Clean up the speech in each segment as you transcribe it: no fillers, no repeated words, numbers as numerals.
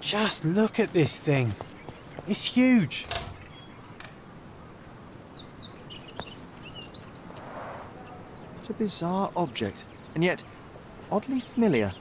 Just look at this thing. It's huge. It's a bizarre object, and yet oddly familiar.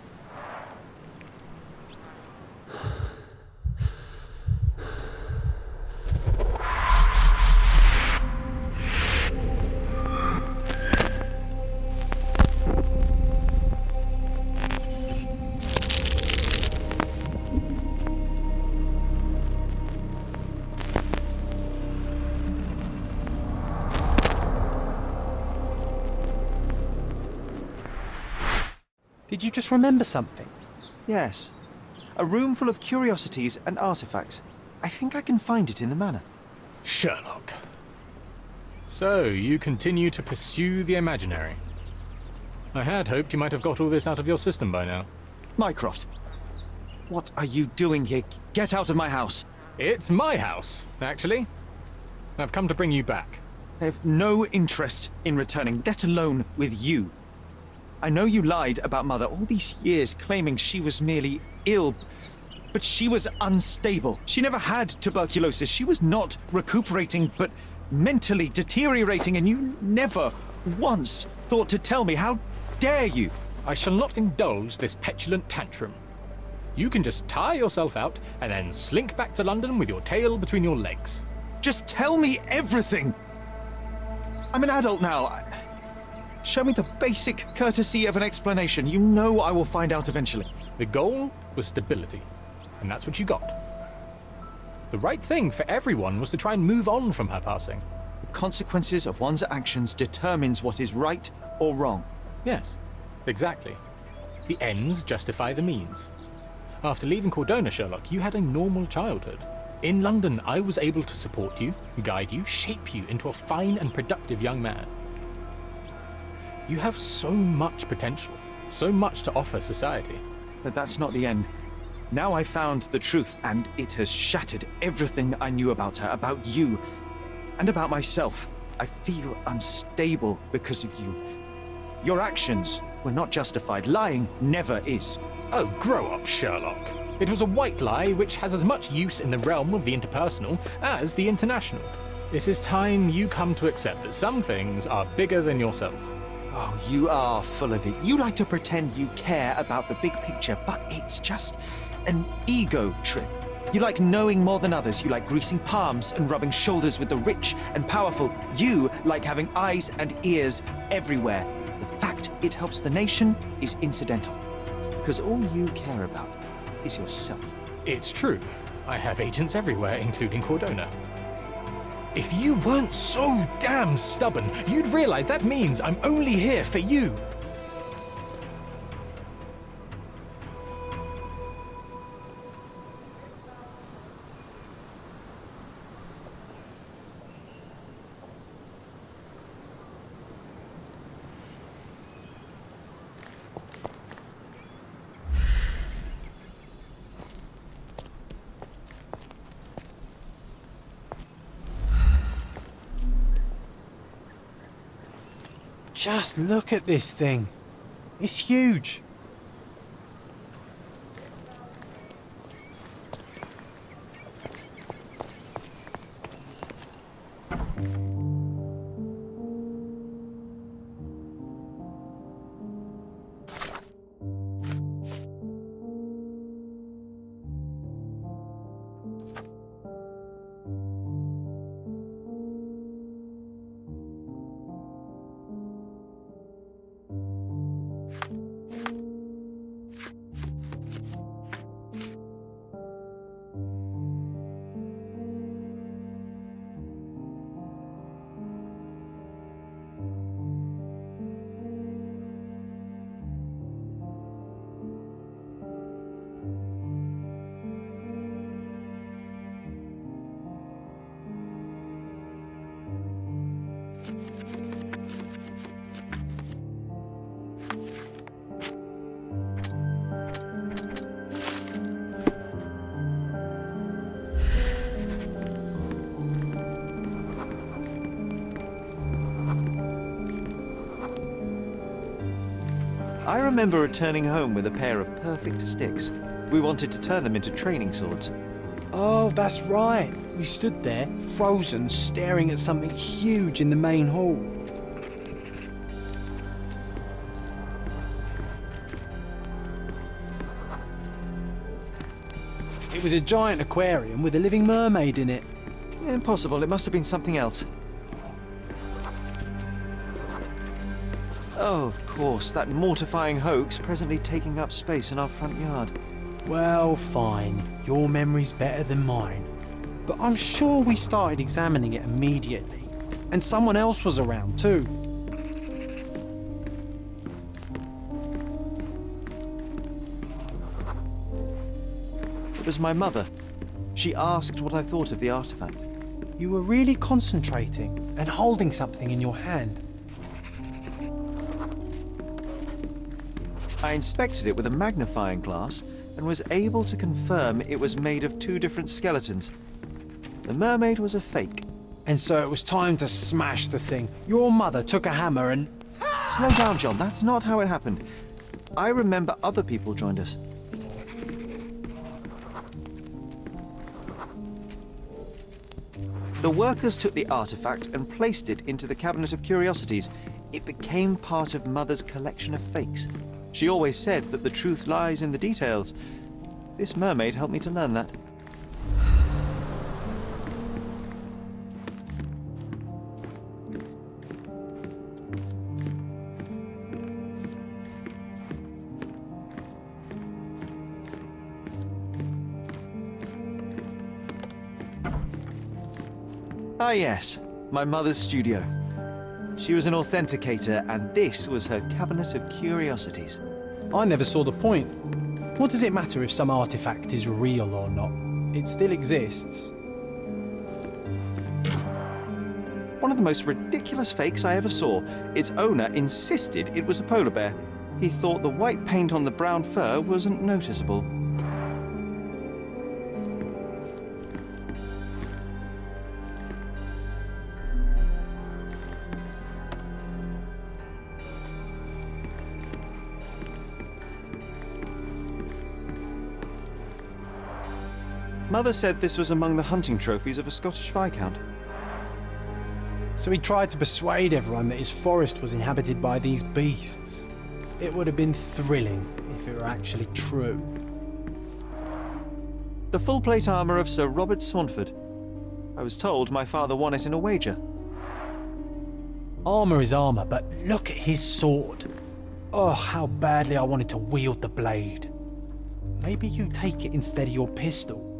Did you just remember something? Yes. A room full of curiosities and artifacts. I think I can find it in the manor. Sherlock. So, you continue to pursue the imaginary. I had hoped you might have got all this out of your system by now. Mycroft, what are you doing here? Get out of my house. It's my house, actually. I've come to bring you back. I have no interest in returning, let alone with you. I know you lied about Mother all these years, claiming she was merely ill, but she was unstable. She never had tuberculosis. She was not recuperating, but mentally deteriorating, and you never once thought to tell me. How dare you? I shall not indulge this petulant tantrum. You can just tire yourself out and then slink back to London with your tail between your legs. Just tell me everything. I'm an adult now. Show me the basic courtesy of an explanation. You know I will find out eventually. The goal was stability, and that's what you got. The right thing for everyone was to try and move on from her passing. The consequences of one's actions determines what is right or wrong. Yes, exactly. The ends justify the means. After leaving Cordona, Sherlock, you had a normal childhood. In London, I was able to support you, guide you, shape you into a fine and productive young man. You have so much potential, so much to offer society. But that's not the end. Now I found the truth, and it has shattered everything I knew about her, about you, and about myself. I feel unstable because of you. Your actions were not justified. Lying never is. Oh, grow up, Sherlock. It was a white lie which has as much use in the realm of the interpersonal as the international. It is time you come to accept that some things are bigger than yourself. Oh, you are full of it. You like to pretend you care about the big picture, but it's just an ego trip. You like knowing more than others. You like greasing palms and rubbing shoulders with the rich and powerful. You like having eyes and ears everywhere. The fact it helps the nation is incidental, because all you care about is yourself. It's true. I have agents everywhere, including Cordona. If you weren't so damn stubborn, you'd realize that means I'm only here for you. Just look at this thing. It's huge. I remember returning home with a pair of perfect sticks. We wanted to turn them into training swords. Oh, that's right. We stood there, frozen, staring at something huge in the main hall. It was a giant aquarium with a living mermaid in it. Impossible, it must have been something else. Oh, of course, that mortifying hoax presently taking up space in our front yard. Well, fine. Your memory's better than mine. But I'm sure we started examining it immediately. And someone else was around too. It was my mother. She asked what I thought of the artifact. You were really concentrating and holding something in your hand. I inspected it with a magnifying glass and was able to confirm it was made of two different skeletons. The mermaid was a fake. And so it was time to smash the thing. Your mother took a hammer and... Slow down, John. That's not how it happened. I remember other people joined us. The workers took the artifact and placed it into the cabinet of curiosities. It became part of Mother's collection of fakes. She always said that the truth lies in the details. This mermaid helped me to learn that. Ah yes, my mother's studio. She was an authenticator, and this was her cabinet of curiosities. I never saw the point. What does it matter if some artifact is real or not? It still exists. One of the most ridiculous fakes I ever saw. Its owner insisted it was a polar bear. He thought the white paint on the brown fur wasn't noticeable. Mother said this was among the hunting trophies of a Scottish Viscount. So he tried to persuade everyone that his forest was inhabited by these beasts. It would have been thrilling if it were actually true. The full plate armour of Sir Robert Saunford. I was told my father won it in a wager. Armour is armour, but look at his sword. Oh, how badly I wanted to wield the blade. Maybe you take it instead of your pistol.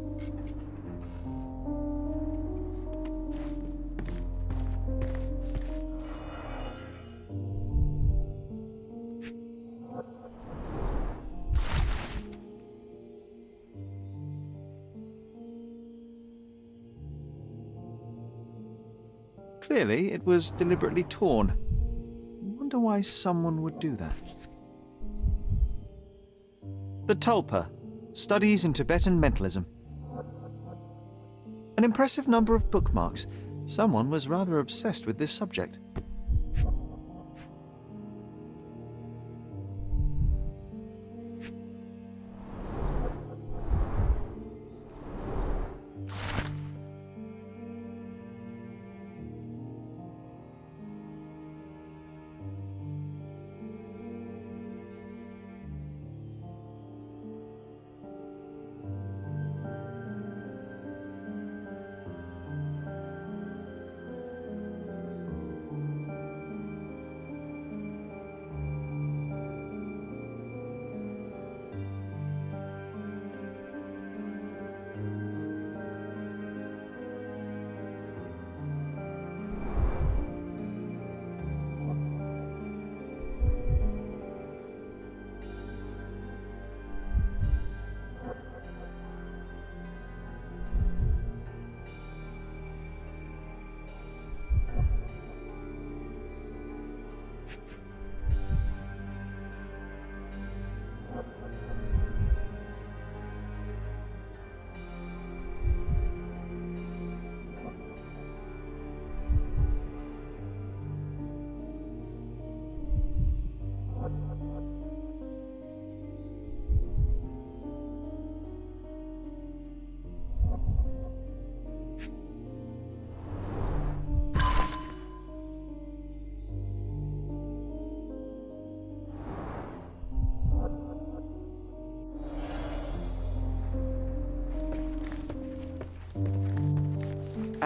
Clearly, it was deliberately torn. Wonder why someone would do that. The Tulpa, Studies in Tibetan Mentalism. An impressive number of bookmarks. Someone was rather obsessed with this subject.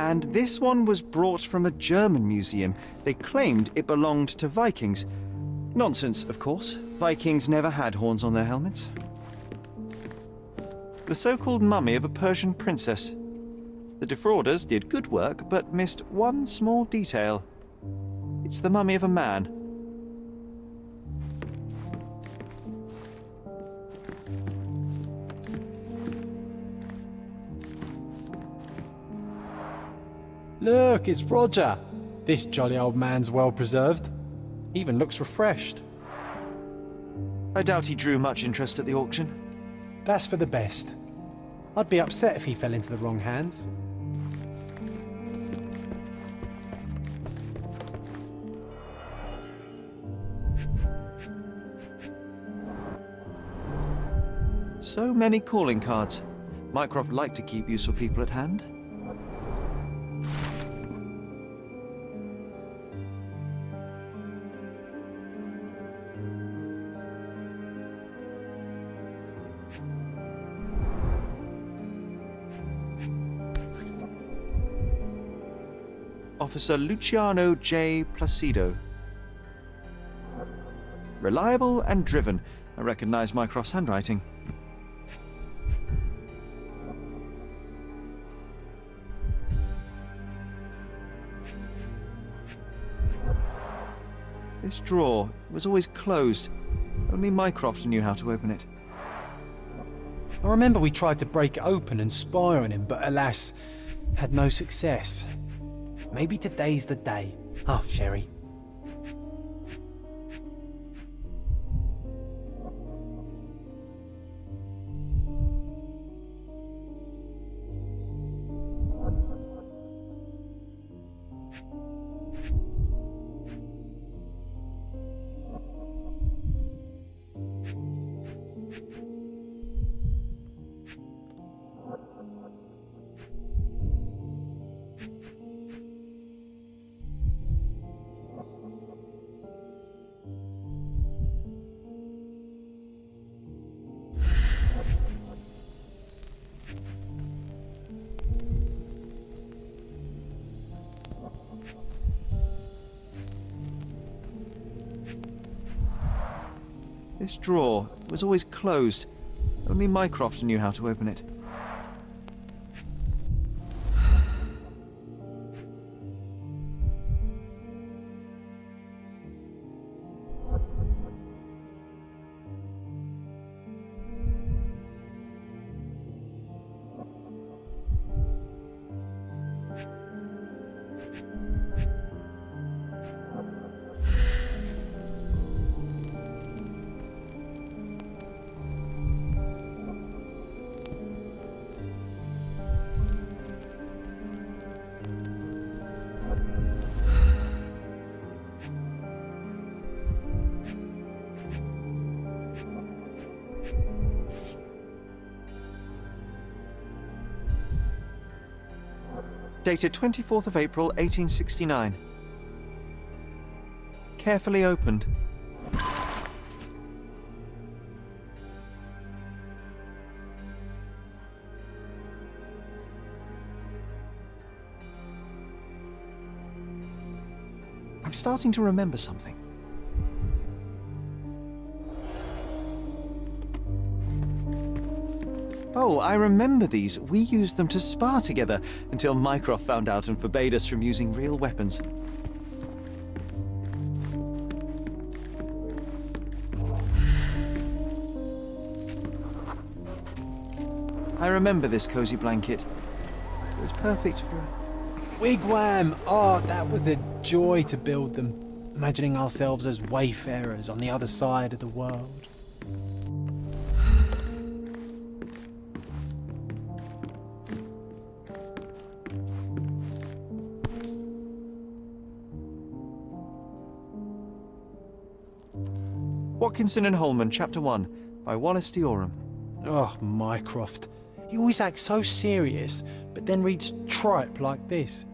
And this one was brought from a German museum. They claimed it belonged to Vikings. Nonsense, of course. Vikings never had horns on their helmets. The so-called mummy of a Persian princess. The defrauders did good work, but missed one small detail. It's the mummy of a man. Look, it's Roger. This jolly old man's well preserved. Even looks refreshed. I doubt he drew much interest at the auction. That's for the best. I'd be upset if he fell into the wrong hands. So many calling cards. Mycroft liked to keep useful people at hand. Officer Luciano J. Placido. Reliable and driven. I recognize Mycroft's handwriting. This drawer was always closed. Only Mycroft knew how to open it. I remember we tried to break it open and spy on him, but alas, had no success. Maybe today's the day. Oh, Sherry. This drawer was always closed. Only Mycroft knew how to open it. Dated 24th of April, 1869. Carefully opened. I'm starting to remember something. Oh, I remember these. We used them to spar together until Mycroft found out and forbade us from using real weapons. I remember this cozy blanket. It was perfect for... Wigwam! Oh, that was a joy to build them. Imagining ourselves as wayfarers on the other side of the world. Watkinson and Holman, Chapter 1, by Wallace de Orham. Oh, Mycroft. He always acts so serious, but then reads tripe like this.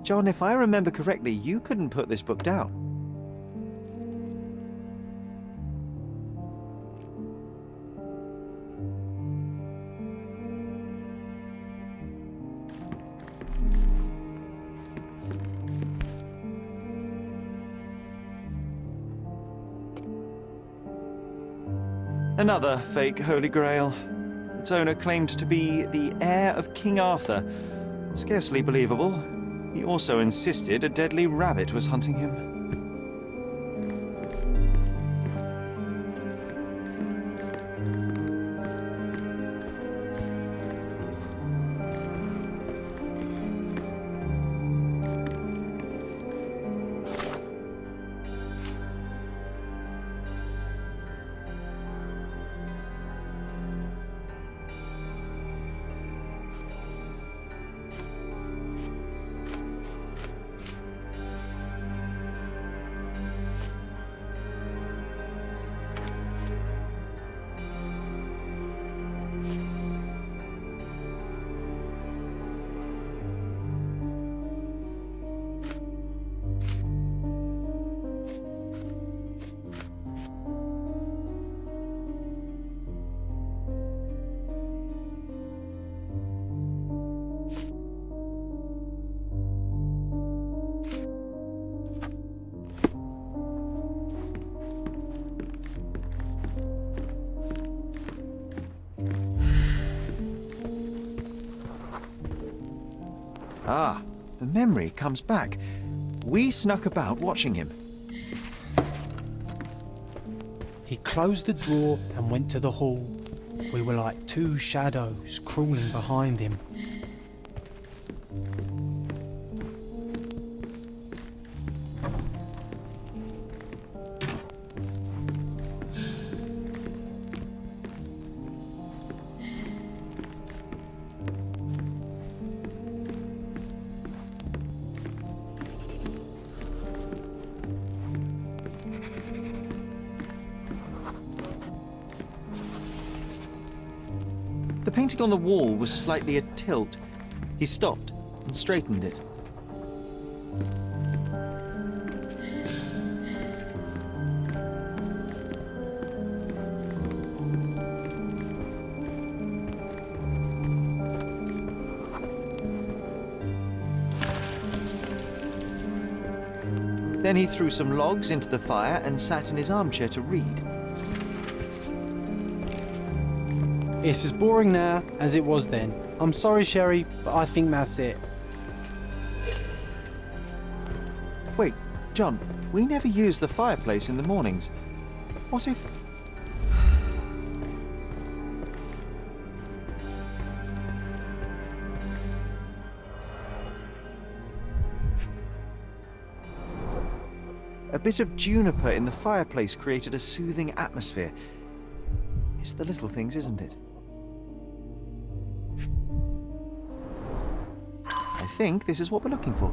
John, if I remember correctly, you couldn't put this book down. Another fake Holy Grail. Its owner claimed to be the heir of King Arthur. Scarcely believable. He also insisted a deadly rabbit was hunting him. Ah, the memory comes back. We snuck about watching him. He closed the drawer and went to the hall. We were like two shadows crawling behind him. The painting on the wall was slightly at tilt. He stopped and straightened it. Then he threw some logs into the fire and sat in his armchair to read. It's as boring now as it was then. I'm sorry, Sherry, but I think that's it. Wait, John, we never use the fireplace in the mornings. What if... A bit of juniper in the fireplace created a soothing atmosphere. It's the little things, isn't it? I think this is what we're looking for.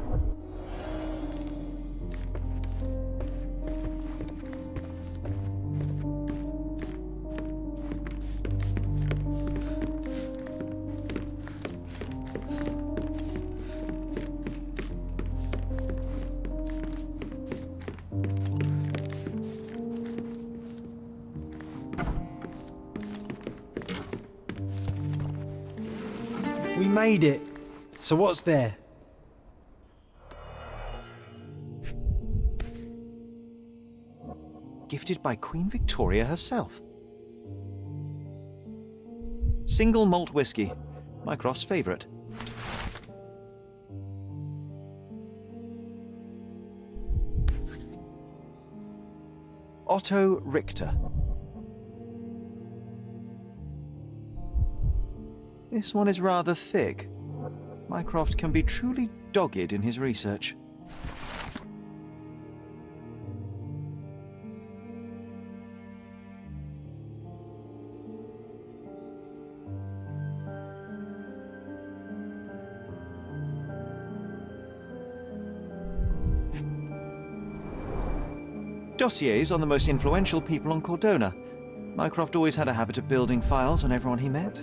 We made it. So what's there? Gifted by Queen Victoria herself. Single malt whiskey, Mycroft's favourite. Otto Richter. This one is rather thick. Mycroft can be truly dogged in his research. Dossiers on the most influential people on Cordona. Mycroft always had a habit of building files on everyone he met.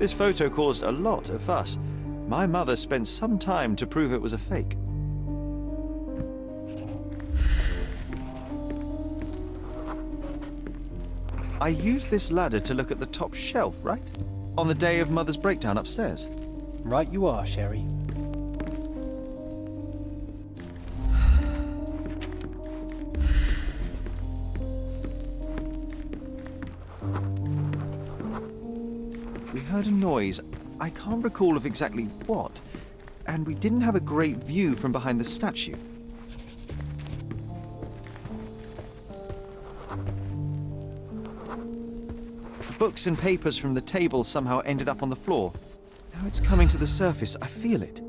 This photo caused a lot of fuss. My mother spent some time to prove it was a fake. I used this ladder to look at the top shelf, right? On the day of Mother's breakdown upstairs. Right you are, Sherry. We heard a noise. I can't recall of exactly what. And we didn't have a great view from behind the statue. Books and papers from the table somehow ended up on the floor. Now it's coming to the surface. I feel it.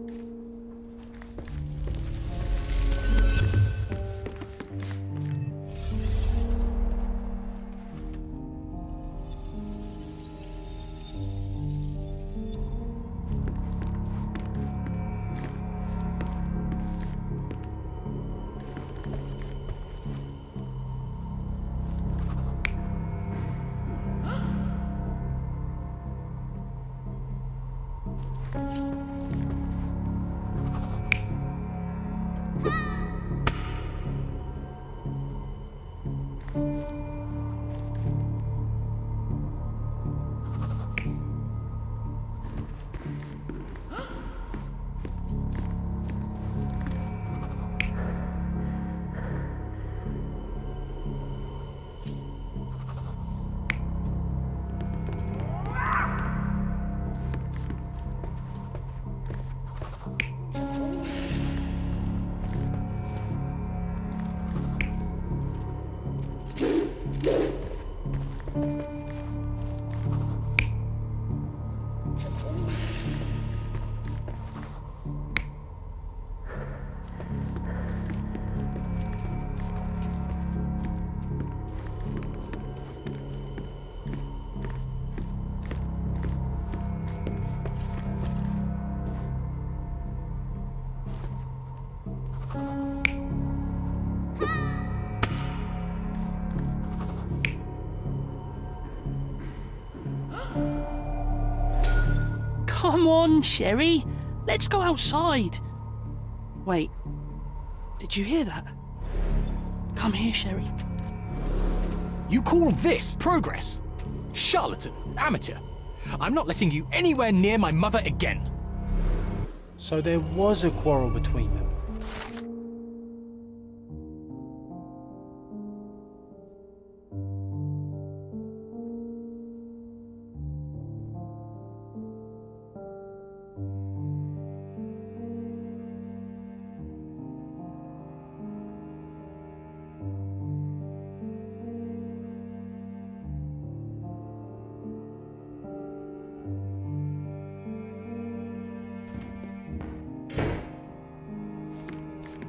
Come on, Sherry. Let's go outside. Wait. Did you hear that? Come here, Sherry. You call this progress? Charlatan, amateur. I'm not letting you anywhere near my mother again. So there was a quarrel between them.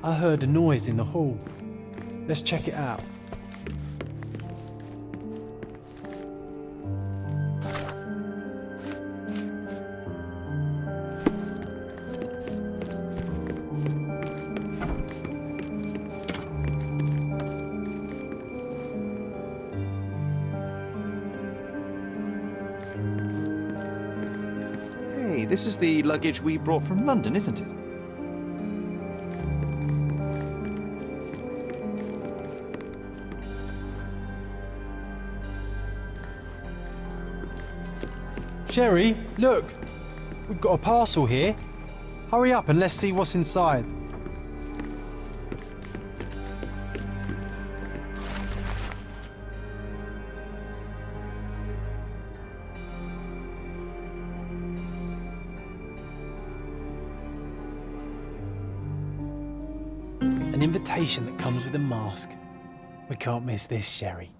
I heard a noise in the hall. Let's check it out. Hey, this is the luggage we brought from London, isn't it? Sherry, look! We've got a parcel here. Hurry up and let's see what's inside. An invitation that comes with a mask. We can't miss this, Sherry.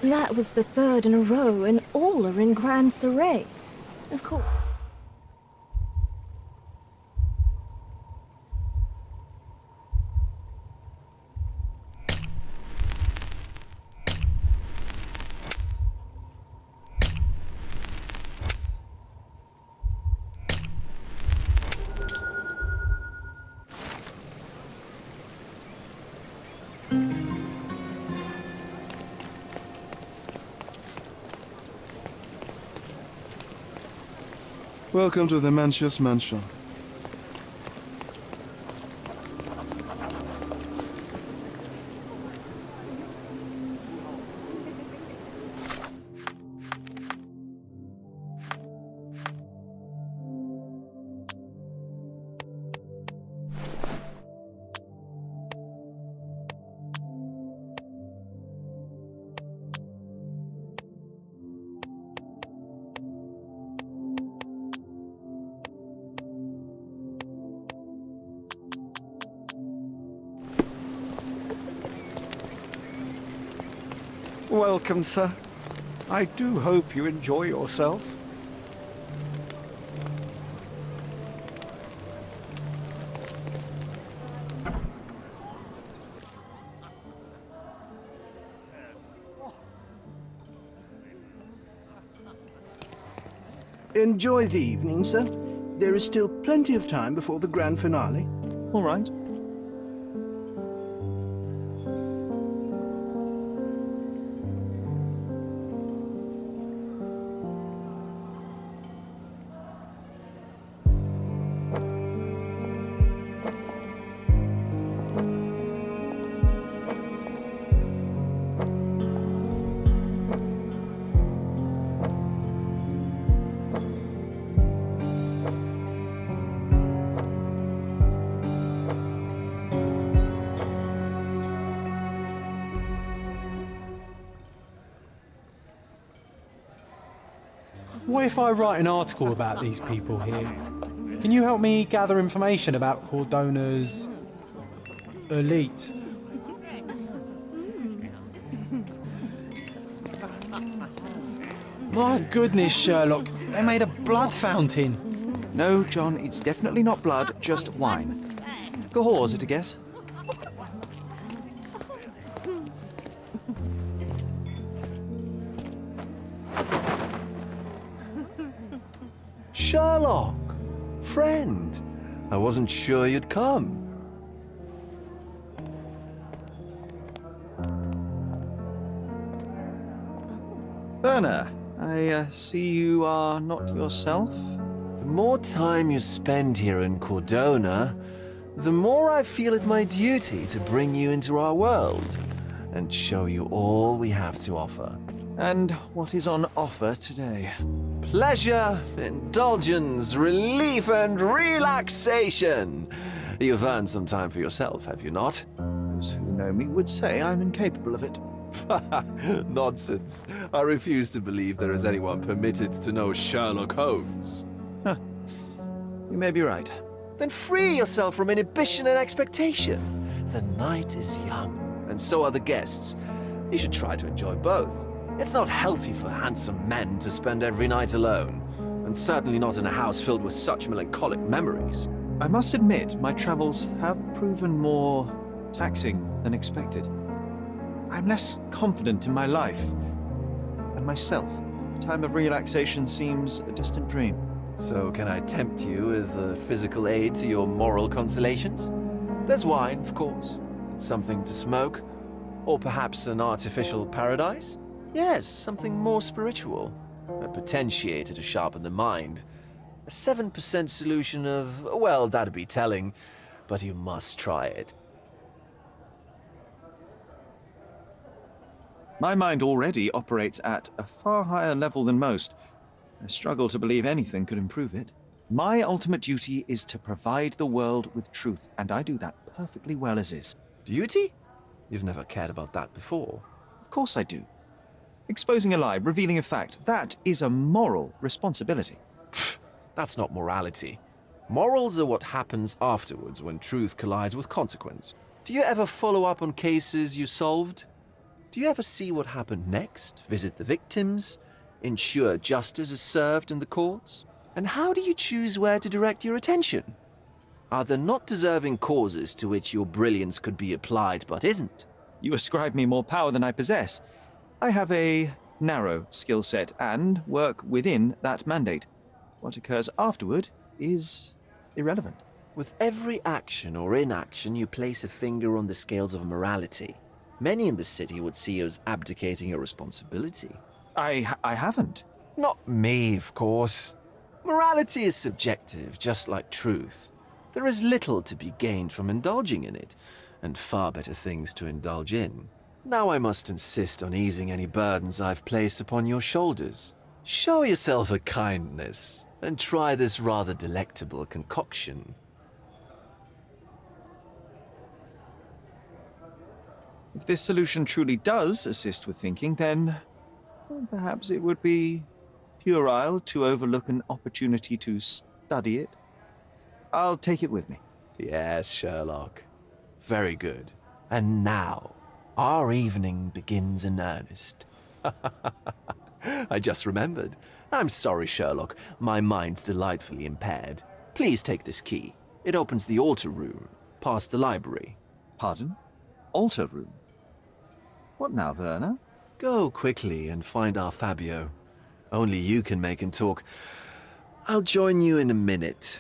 That was the third in a row, and all are in grand array. Of course. Welcome to the Manchus Mansion. Welcome, sir. I do hope you enjoy yourself. Enjoy the evening, sir. There is still plenty of time before the grand finale. All right. What if I write an article about these people here? Can you help me gather information about Cordona's elite? My goodness, Sherlock, they made a blood fountain. No, John, it's definitely not blood, just wine. Gahor, is it a guess? Sherlock! Friend! I wasn't sure you'd come. Werner, I see you are not yourself. The more time you spend here in Cordona, the more I feel it my duty to bring you into our world and show you all we have to offer. And what is on offer today? Pleasure, indulgence, relief, and relaxation. You've earned some time for yourself, have you not? Those who know me would say I'm incapable of it. Nonsense. I refuse to believe there is anyone permitted to know Sherlock Holmes. You may be right. Then free yourself from inhibition and expectation. The night is young, and so are the guests. You should try to enjoy both. It's not healthy for handsome men to spend every night alone, and certainly not in a house filled with such melancholic memories. I must admit, my travels have proven more taxing than expected. I'm less confident in my life and myself. A time of relaxation seems a distant dream. So can I tempt you with a physical aid to your moral consolations? There's wine, of course, something to smoke, or perhaps an artificial paradise? Yes, something more spiritual, a potentiator to sharpen the mind. A 7% solution of, well, that'd be telling, but you must try it. My mind already operates at a far higher level than most. I struggle to believe anything could improve it. My ultimate duty is to provide the world with truth, and I do that perfectly well as is. Duty? You've never cared about that before. Of course I do. Exposing a lie, revealing a fact, that is a moral responsibility. That's not morality. Morals are what happens afterwards when truth collides with consequence. Do you ever follow up on cases you solved? Do you ever see what happened next? Visit the victims? Ensure justice is served in the courts? And how do you choose where to direct your attention? Are there not deserving causes to which your brilliance could be applied but isn't? You ascribe me more power than I possess. I have a narrow skill set and work within that mandate. What occurs afterward is irrelevant. With every action or inaction, you place a finger on the scales of morality. Many in the city would see you as abdicating your responsibility. I haven't. Not me, of course. Morality is subjective, just like truth. There is little to be gained from indulging in it, and far better things to indulge in. Now I must insist on easing any burdens I've placed upon your shoulders. Show yourself a kindness, and try this rather delectable concoction. If this solution truly does assist with thinking, then well, perhaps it would be puerile to overlook an opportunity to study it. I'll take it with me. Yes, Sherlock. Very good. And now, our evening begins in earnest. I just remembered. I'm sorry, Sherlock. My mind's delightfully impaired. Please take this key. It opens the altar room, past the library. Pardon? Altar room? What now, Werner? Go quickly and find our Fabio. Only you can make him talk. I'll join you in a minute.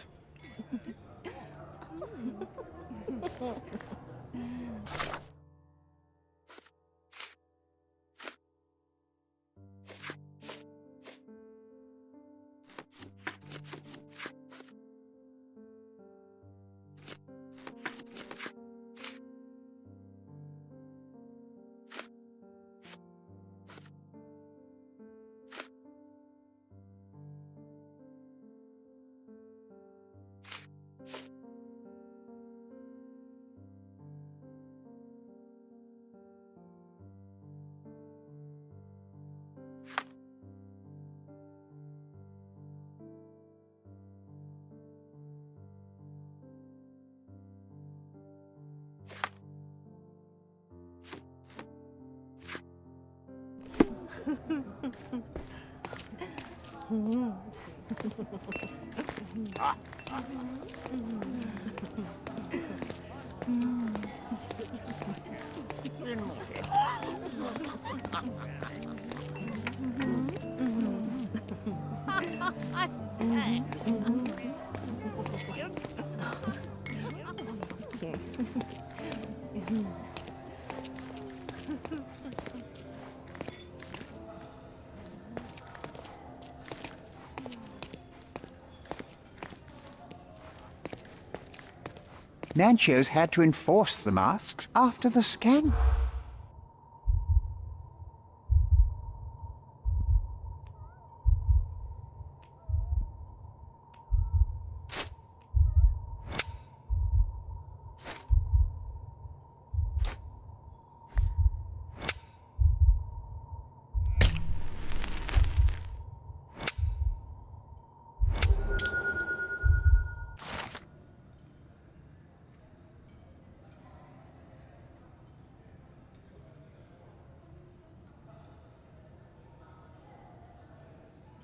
Nancho's had to enforce the masks after the scan.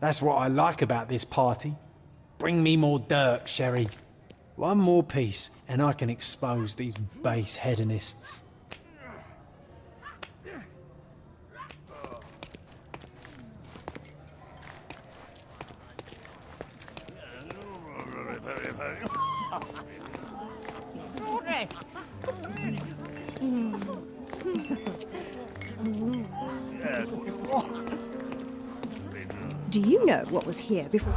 That's what I like about this party. Bring me more Dirk, Sherry. One more piece, and I can expose these base hedonists. Do you know what was here before?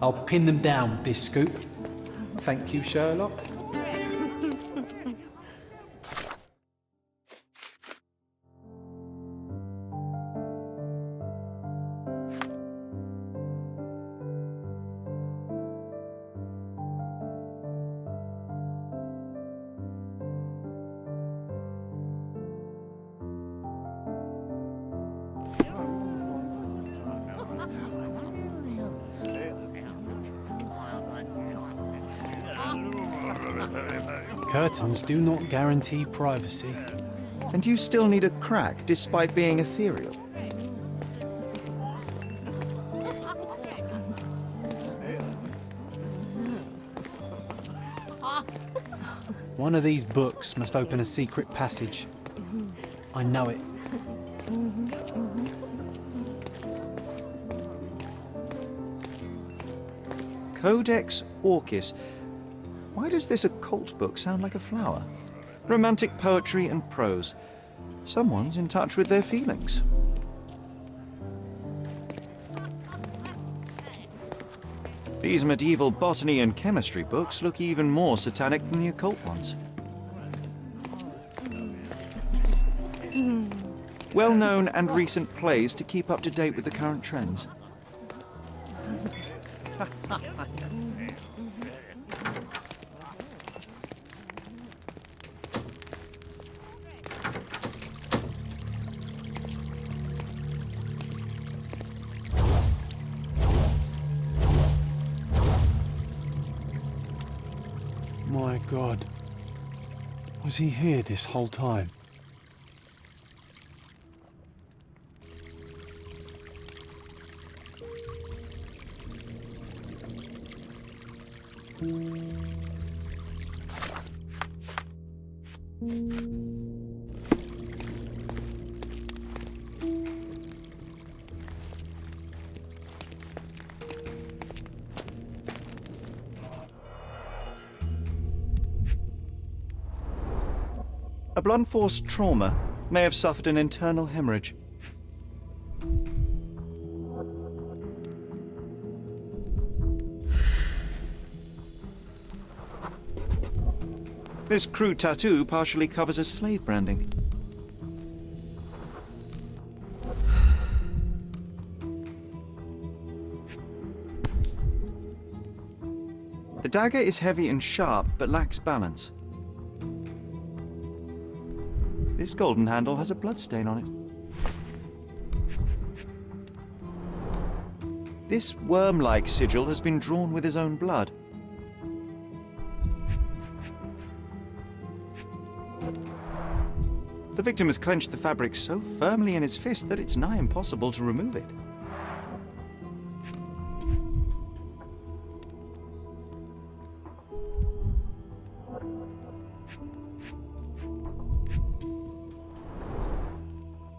I'll pin them down with this scoop. Thank you, Sherlock. Curtains do not guarantee privacy. And you still need a crack despite being ethereal. One of these books must open a secret passage. I know it. Codex Orchis. Why does this occult book sound like a flower? Romantic poetry and prose. Someone's in touch with their feelings. These medieval botany and chemistry books look even more satanic than the occult ones. Well-known and recent plays to keep up to date with the current trends. My God. Was he here this whole time? A blunt force trauma may have suffered an internal hemorrhage. This crude tattoo partially covers a slave branding. The dagger is heavy and sharp, but lacks balance. This golden handle has a bloodstain on it. This worm-like sigil has been drawn with his own blood. The victim has clenched the fabric so firmly in his fist that it's nigh impossible to remove it.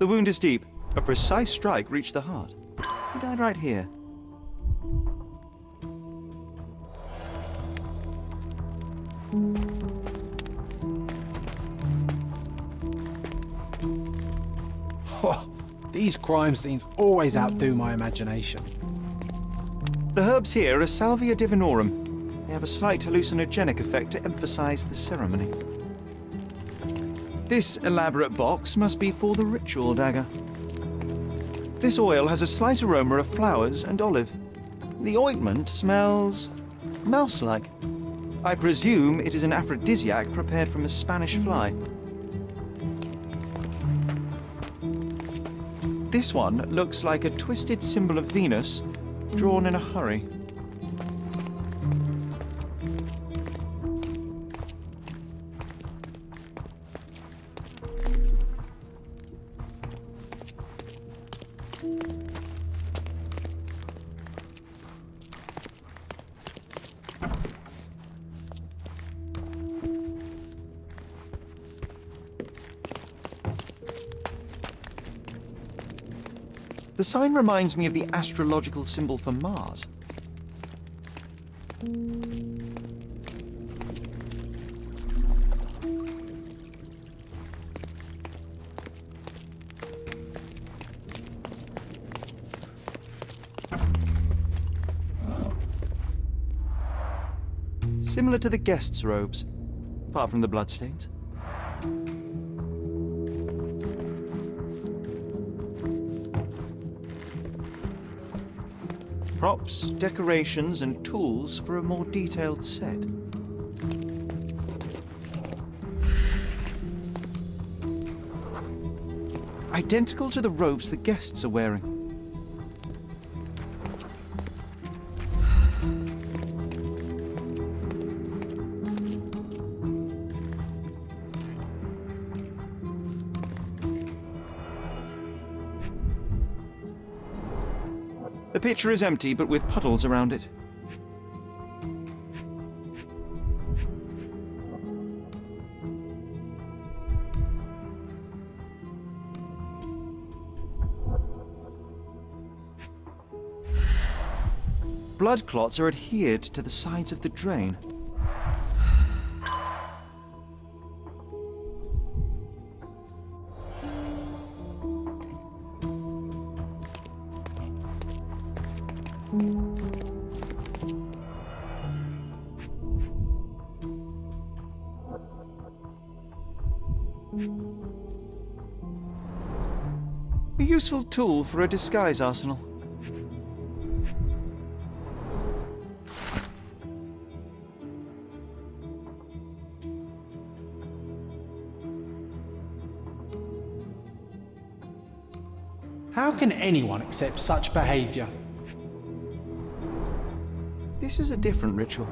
The wound is deep. A precise strike reached the heart. He died right here. Oh, these crime scenes always outdo my imagination. The herbs here are Salvia divinorum. They have a slight hallucinogenic effect to emphasize the ceremony. This elaborate box must be for the ritual dagger. This oil has a slight aroma of flowers and olive. The ointment smells mouse-like. I presume it is an aphrodisiac prepared from a Spanish fly. This one looks like a twisted symbol of Venus, drawn in a hurry. The sign reminds me of the astrological symbol for Mars. Similar to the guests' robes, apart from the bloodstains. Props, decorations, and tools for a more detailed set. Identical to the robes the guests are wearing. The pitcher is empty, but with puddles around it. Blood clots are adhered to the sides of the drain. A useful tool for a disguise arsenal. How can anyone accept such behavior? This is a different ritual.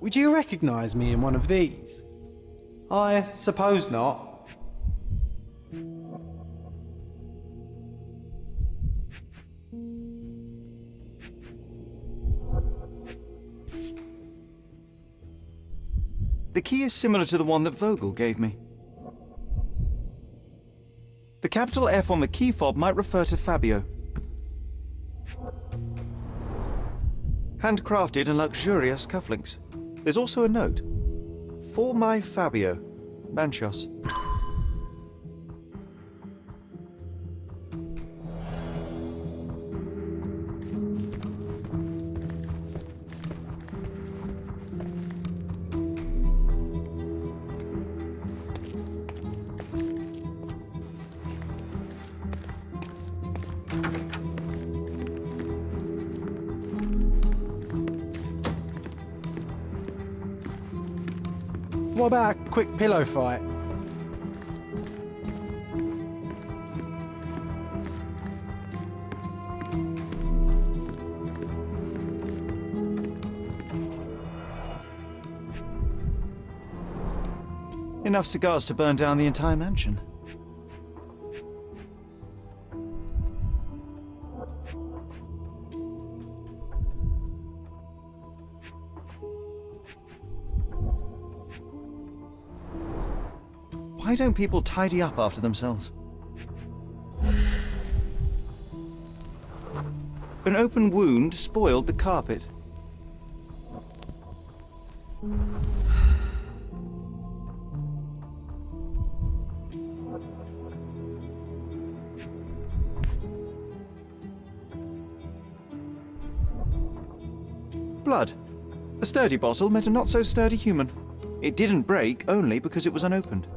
Would you recognize me in one of these? I suppose not. The key is similar to the one that Vogel gave me. The capital F on the key fob might refer to Fabio. Handcrafted and luxurious cufflinks. There's also a note. For my Fabio, Manchos. What about a quick pillow fight? Enough cigars to burn down the entire mansion. Why don't people tidy up after themselves? An open wound spoiled the carpet. Blood. A sturdy bottle met a not-so-sturdy human. It didn't break only because it was unopened.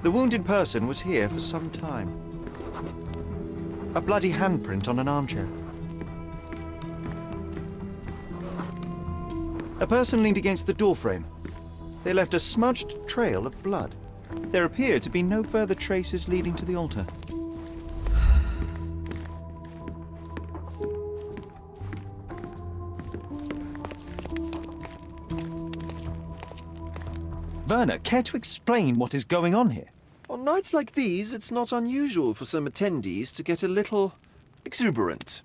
The wounded person was here for some time. A bloody handprint on an armchair. A person leaned against the doorframe. They left a smudged trail of blood. There appear to be no further traces leading to the altar. Werner, care to explain what is going on here? On nights like these, it's not unusual for some attendees to get a little exuberant.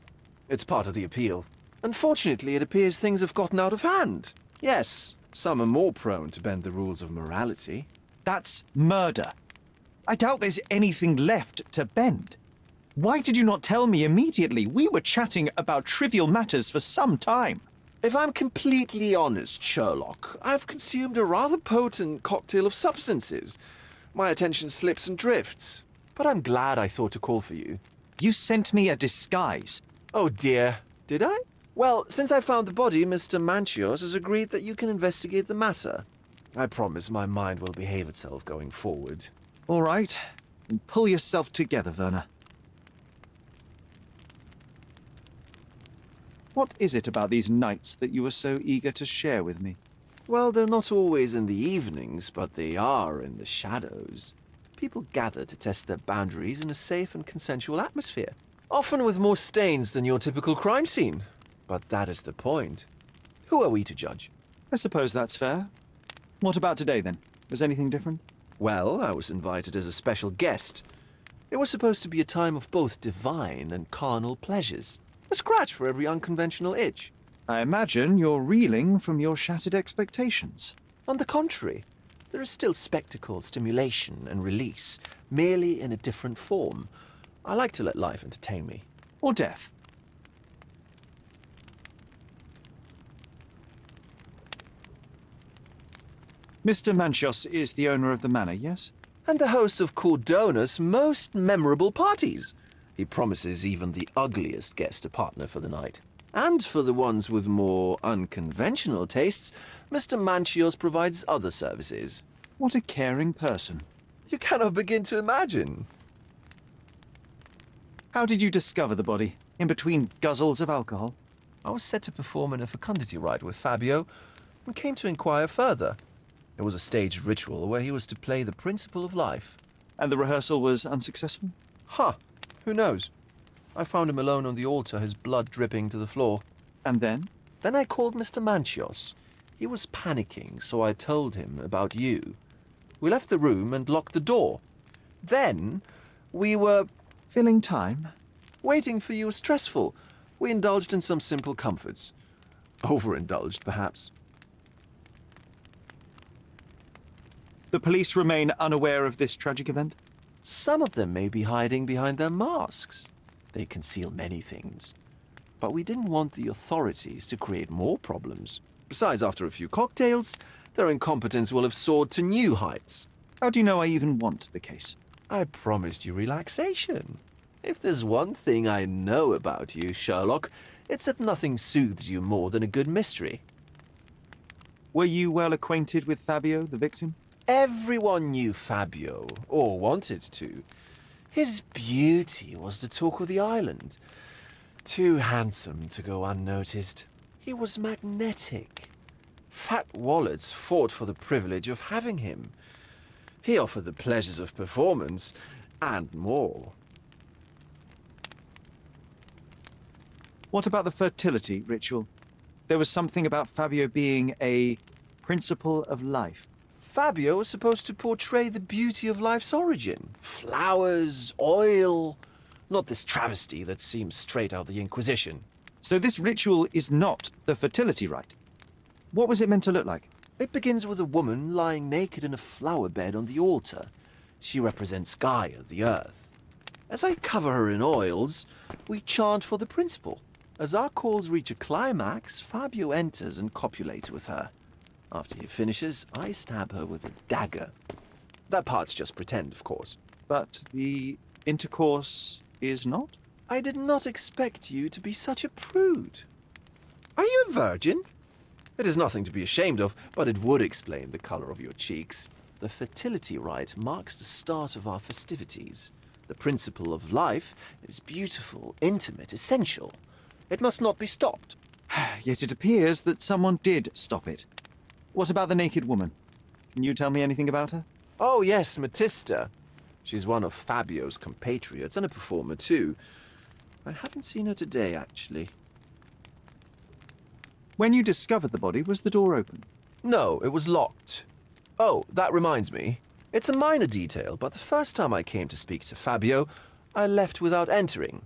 It's part of the appeal. Unfortunately, it appears things have gotten out of hand. Yes, some are more prone to bend the rules of morality. That's murder. I doubt there's anything left to bend. Why did you not tell me immediately? We were chatting about trivial matters for some time. If I'm completely honest, Sherlock, I've consumed a rather potent cocktail of substances. My attention slips and drifts. But I'm glad I thought to call for you. You sent me a disguise. Oh dear, did I? Well, since I found the body, Mr. Manchios has agreed that you can investigate the matter. I promise my mind will behave itself going forward. All right. Then pull yourself together, Werner. What is it about these nights that you were so eager to share with me? Well, they're not always in the evenings, but they are in the shadows. People gather to test their boundaries in a safe and consensual atmosphere, often with more stains than your typical crime scene. But that is the point. Who are we to judge? I suppose that's fair. What about today, then? Was anything different? Well, I was invited as a special guest. It was supposed to be a time of both divine and carnal pleasures. A scratch for every unconventional itch. I imagine you're reeling from your shattered expectations. On the contrary, there is still spectacle, stimulation, and release, merely in a different form. I like to let life entertain me. Or death. Mr. Manchios is the owner of the manor, yes? And the host of Cordona's most memorable parties. He promises even the ugliest guest a partner for the night. And for the ones with more unconventional tastes, Mr. Manchios provides other services. What a caring person. You cannot begin to imagine. How did you discover the body? In between guzzles of alcohol? I was set to perform in a fecundity rite with Fabio and came to inquire further. It was a staged ritual where he was to play the principle of life. And the rehearsal was unsuccessful? Huh. Who knows? I found him alone on the altar, his blood dripping to the floor. And then? Then I called Mr. Manchios. He was panicking, so I told him about you. We left the room and locked the door. Then we were... Filling time? Waiting for you was stressful. We indulged in some simple comforts. Overindulged, perhaps. The police remain unaware of this tragic event? Some of them may be hiding behind their masks. They conceal many things. But we didn't want the authorities to create more problems. Besides, after a few cocktails, their incompetence will have soared to new heights. How do you know I even want the case? I promised you relaxation. If there's one thing I know about you, Sherlock, it's that nothing soothes you more than a good mystery. Were you well acquainted with Fabio, the victim? Everyone knew Fabio, or wanted to. His beauty was the talk of the island. Too handsome to go unnoticed. He was magnetic. Fat wallets fought for the privilege of having him. He offered the pleasures of performance, and more. What about the fertility ritual? There was something about Fabio being a principle of life. Fabio was supposed to portray the beauty of life's origin. Flowers, oil. Not this travesty that seems straight out of the Inquisition. So this ritual is not the fertility rite. What was it meant to look like? It begins with a woman lying naked in a flower bed on the altar. She represents Gaia, the earth. As I cover her in oils, we chant for the principle. As our calls reach a climax, Fabio enters and copulates with her. After he finishes, I stab her with a dagger. That part's just pretend, of course. But the intercourse is not? I did not expect you to be such a prude. Are you a virgin? It is nothing to be ashamed of, but it would explain the color of your cheeks. The fertility rite marks the start of our festivities. The principle of life is beautiful, intimate, essential. It must not be stopped. Yet it appears that someone did stop it. What about the naked woman? Can you tell me anything about her? Oh yes, Matista. She's one of Fabio's compatriots and a performer too. I haven't seen her today, actually. When you discovered the body, was the door open? No, it was locked. Oh, that reminds me. It's a minor detail, but the first time I came to speak to Fabio, I left without entering,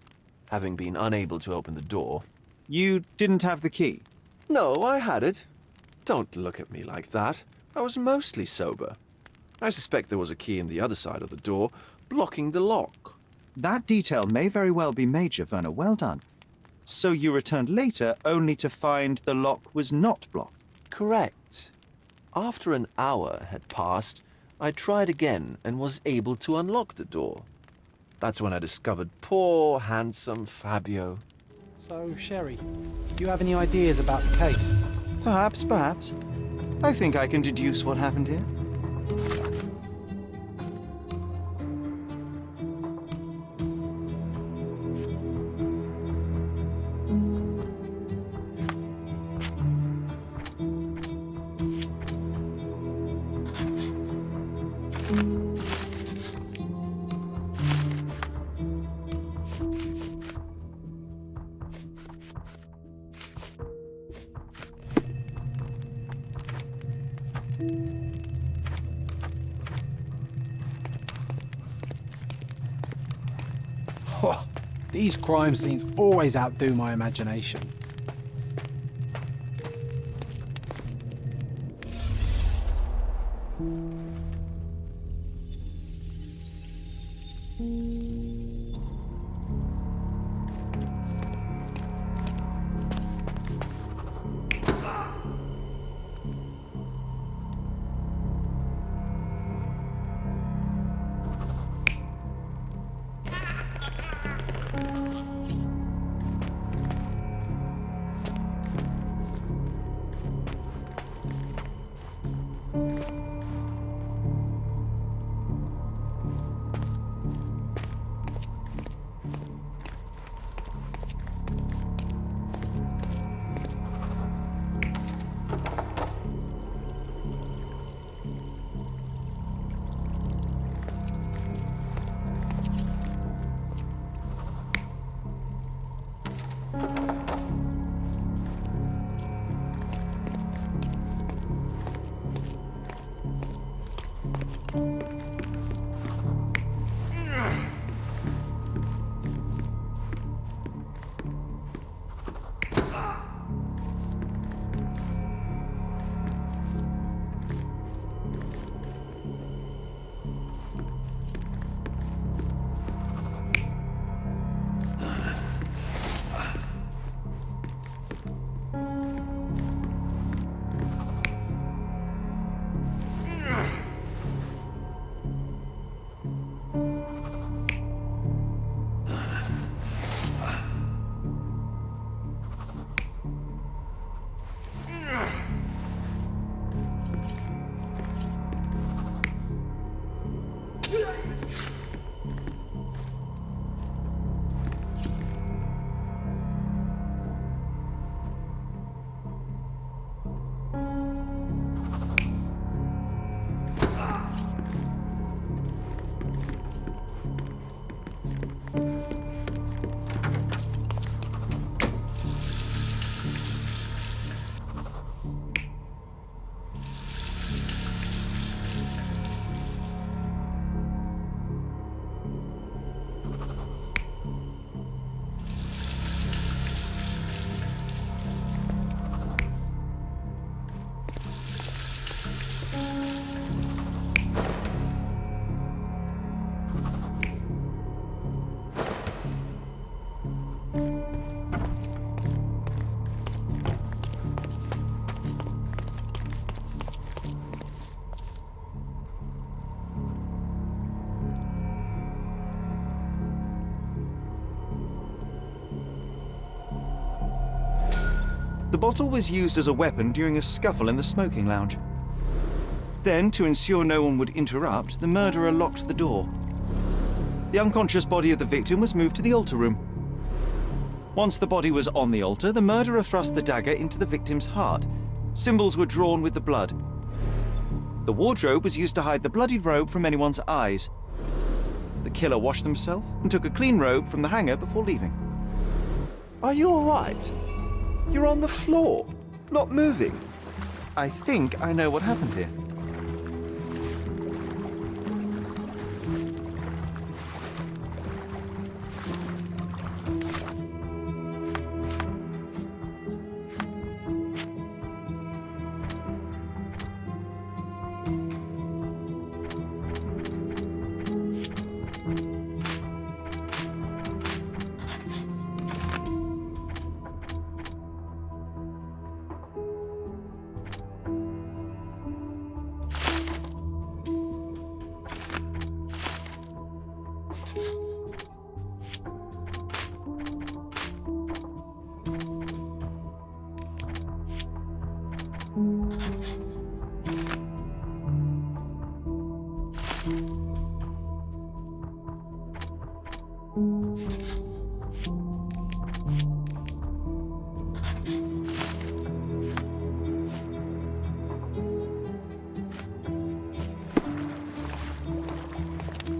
having been unable to open the door. You didn't have the key? No, I had it. Don't look at me like that. I was mostly sober. I suspect there was a key in the other side of the door, blocking the lock. That detail may very well be major, Werner. Well done. So you returned later only to find the lock was not blocked? Correct. After an hour had passed, I tried again and was able to unlock the door. That's when I discovered poor, handsome Fabio. So, Sherry, do you have any ideas about the case? Perhaps. I think I can deduce what happened here. These crime scenes always outdo my imagination. The bottle was used as a weapon during a scuffle in the smoking lounge. Then, to ensure no one would interrupt, the murderer locked the door. The unconscious body of the victim was moved to the altar room. Once the body was on the altar, the murderer thrust the dagger into the victim's heart. Symbols were drawn with the blood. The wardrobe was used to hide the bloodied robe from anyone's eyes. The killer washed himself and took a clean robe from the hanger before leaving. Are you all right? You're on the floor, not moving. I think I know what happened here.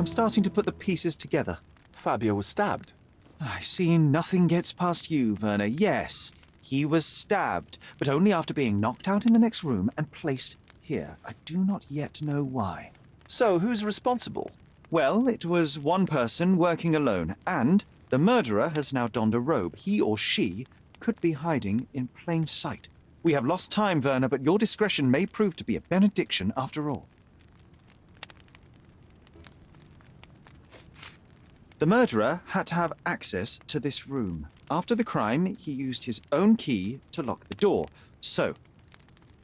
I'm starting to put the pieces together. Fabio was stabbed. I see nothing gets past you, Werner. Yes, he was stabbed, but only after being knocked out in the next room and placed here. I do not yet know why. So, who's responsible? Well, it was one person working alone, and the murderer has now donned a robe. He or she could be hiding in plain sight. We have lost time, Werner, but your discretion may prove to be a benediction after all. The murderer had to have access to this room. After the crime, he used his own key to lock the door. So,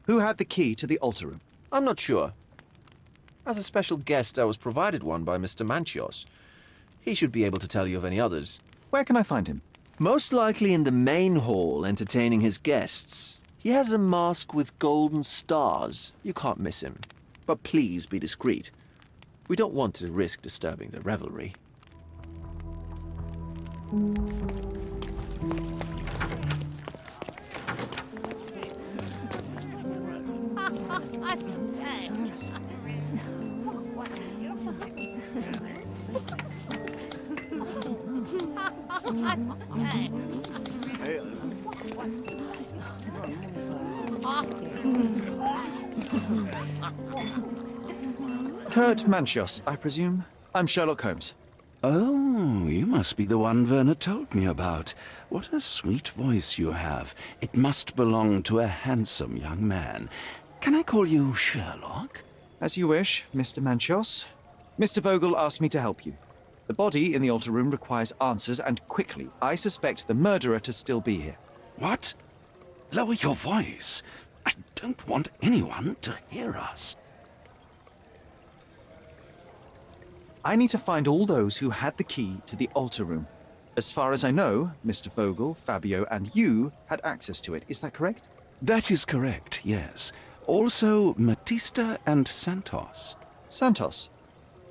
who had the key to the altar room? I'm not sure. As a special guest, I was provided one by Mr. Manchios. He should be able to tell you of any others. Where can I find him? Most likely in the main hall, entertaining his guests. He has a mask with golden stars. You can't miss him. But please be discreet. We don't want to risk disturbing the revelry. Kurt Manchios, I presume. I'm Sherlock Holmes. Oh, you must be the one Werner told me about. What a sweet voice you have. It must belong to a handsome young man. Can I call you Sherlock? As you wish, Mr. Manchios. Mr. Vogel asked me to help you. The body in the altar room requires answers, and quickly. I suspect the murderer to still be here. What? Lower your voice. I don't want anyone to hear us. I need to find all those who had the key to the altar room. As far as I know, Mr. Vogel, Fabio, and you had access to it. Is that correct? That is correct, yes. Also, Matista and Santos. Santos?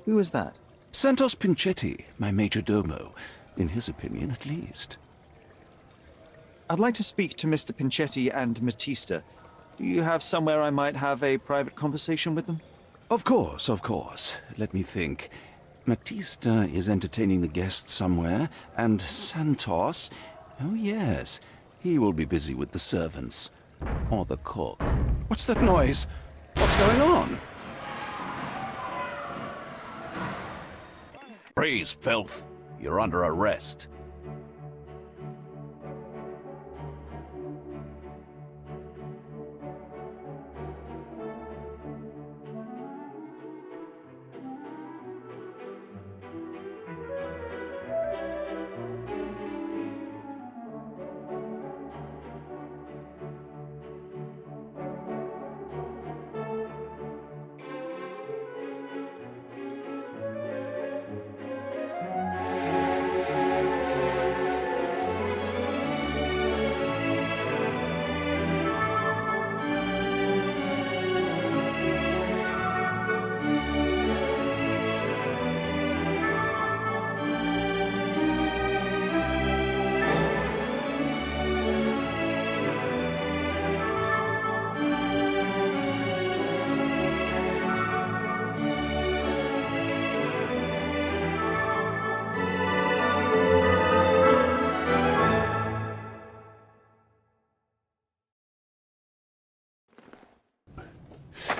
Who is that? Santos Pinchetti, my major domo. In his opinion, at least. I'd like to speak to Mr. Pinchetti and Matista. Do you have somewhere I might have a private conversation with them? Of course, of course. Let me think. Matista is entertaining the guests somewhere, and Santos... Oh, yes. He will be busy with the servants. Or the cook. What's that noise? What's going on? Freeze, filth. You're under arrest.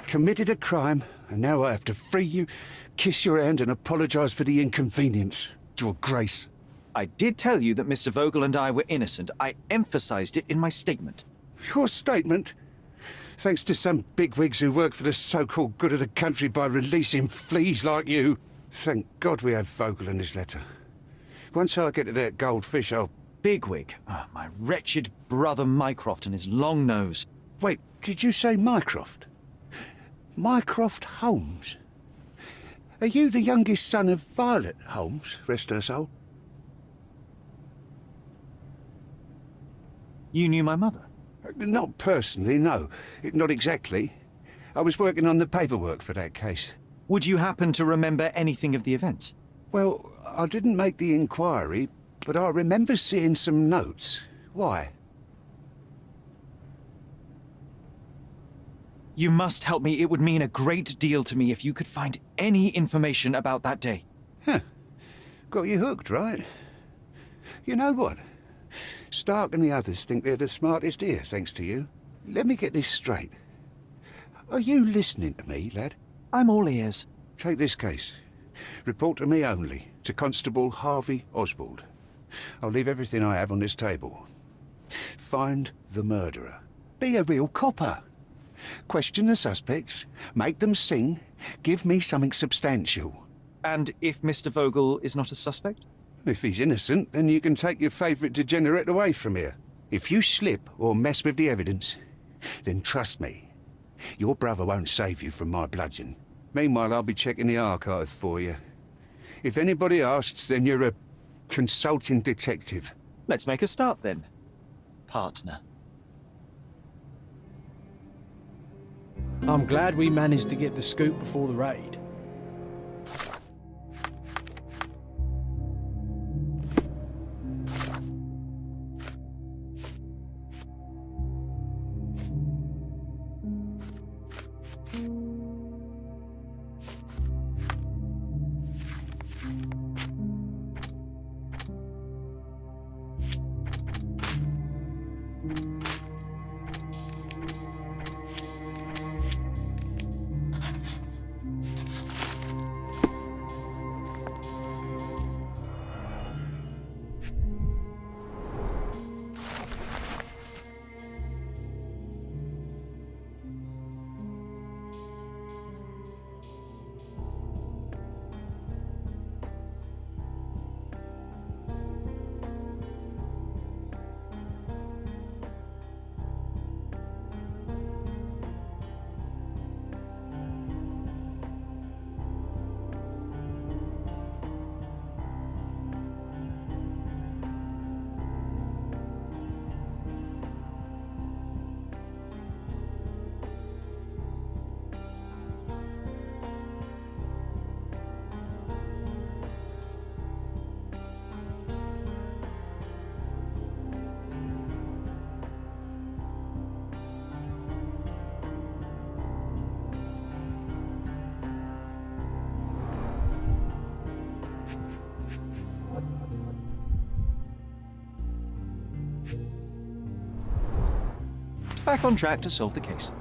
committed a crime, and now I have to free you, kiss your hand, and apologize for the inconvenience. Your Grace. I did tell you that Mr. Vogel and I were innocent. I emphasized it in my statement. Your statement? Thanks to some bigwigs who work for the so-called good of the country by releasing fleas like you. Thank God we have Vogel in his letter. Once I get to that goldfish, I'll... Bigwig? Oh, my wretched brother Mycroft and his long nose. Wait, did you say Mycroft? Mycroft Holmes? Are you the youngest son of Violet Holmes, rest her soul? You knew my mother? Not personally, no. Not exactly. I was working on the paperwork for that case. Would you happen to remember anything of the events? Well, I didn't make the inquiry, but I remember seeing some notes. Why? You must help me. It would mean a great deal to me if you could find any information about that day. Huh. Got you hooked, right? You know what? Stark and the others think they're the smartest here, thanks to you. Let me get this straight. Are you listening to me, lad? I'm all ears. Take this case. Report to me only, to Constable Harvey Oswald. I'll leave everything I have on this table. Find the murderer. Be a real copper. Question the suspects, make them sing, give me something substantial. And if Mr. Vogel is not a suspect? If he's innocent, then you can take your favourite degenerate away from here. If you slip or mess with the evidence, then trust me, your brother won't save you from my bludgeon. Meanwhile, I'll be checking the archive for you. If anybody asks, then you're a consulting detective. Let's make a start then, partner. I'm glad we managed to get the scoop before the raid. Back on track to solve the case.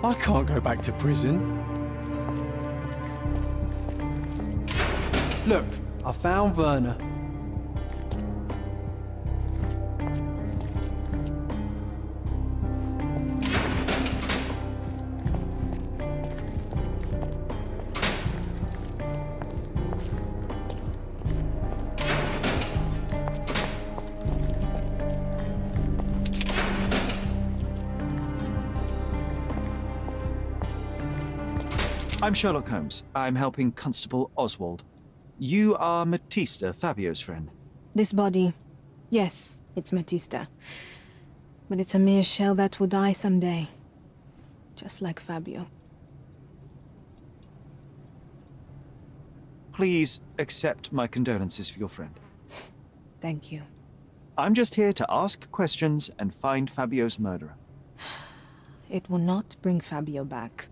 I can't go back to prison. Look, I found Werner. I'm Sherlock Holmes. I'm helping Constable Oswald. You are Matista, Fabio's friend. This body. Yes, It's Matista. But it's a mere shell that will die someday. Just like Fabio. Please accept my condolences for your friend. Thank you. I'm just here to ask questions and find Fabio's murderer. It will not bring Fabio back.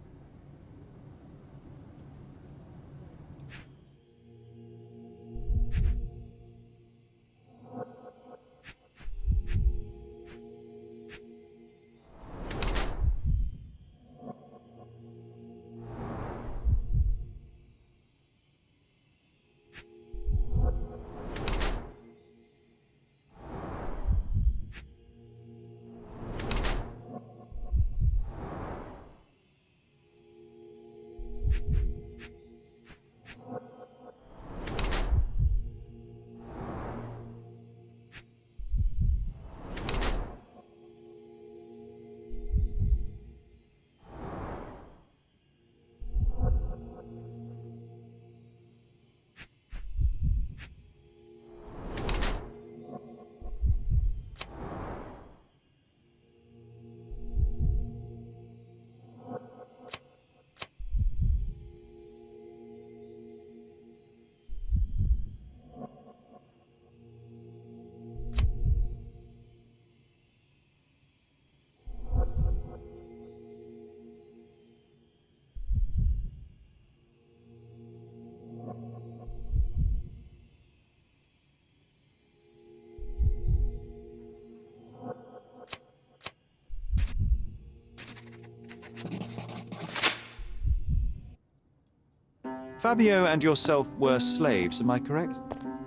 Fabio and yourself were slaves, am I correct?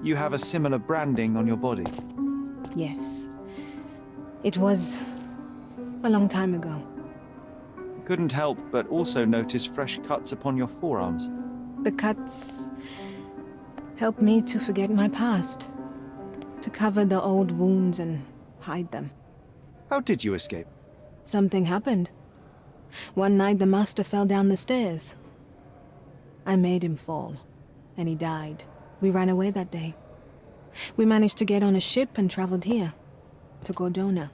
You have a similar branding on your body. Yes. It was a long time ago. Couldn't help but also notice fresh cuts upon your forearms. The cuts helped me to forget my past. To cover the old wounds and hide them. How did you escape? Something happened. One night the master fell down the stairs. I made him fall, and he died. We ran away that day. We managed to get on a ship and traveled here, to Cordona.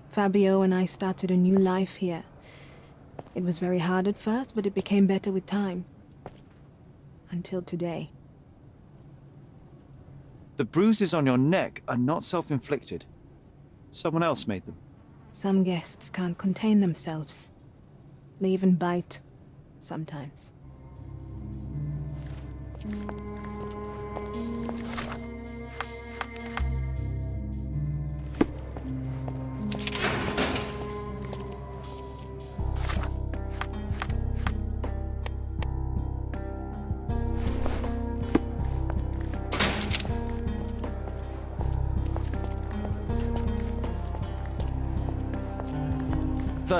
Fabio and I started a new life here. It was very hard at first, but it became better with time. Until today. The bruises on your neck are not self-inflicted. Someone else made them. Some guests can't contain themselves. They even bite, sometimes.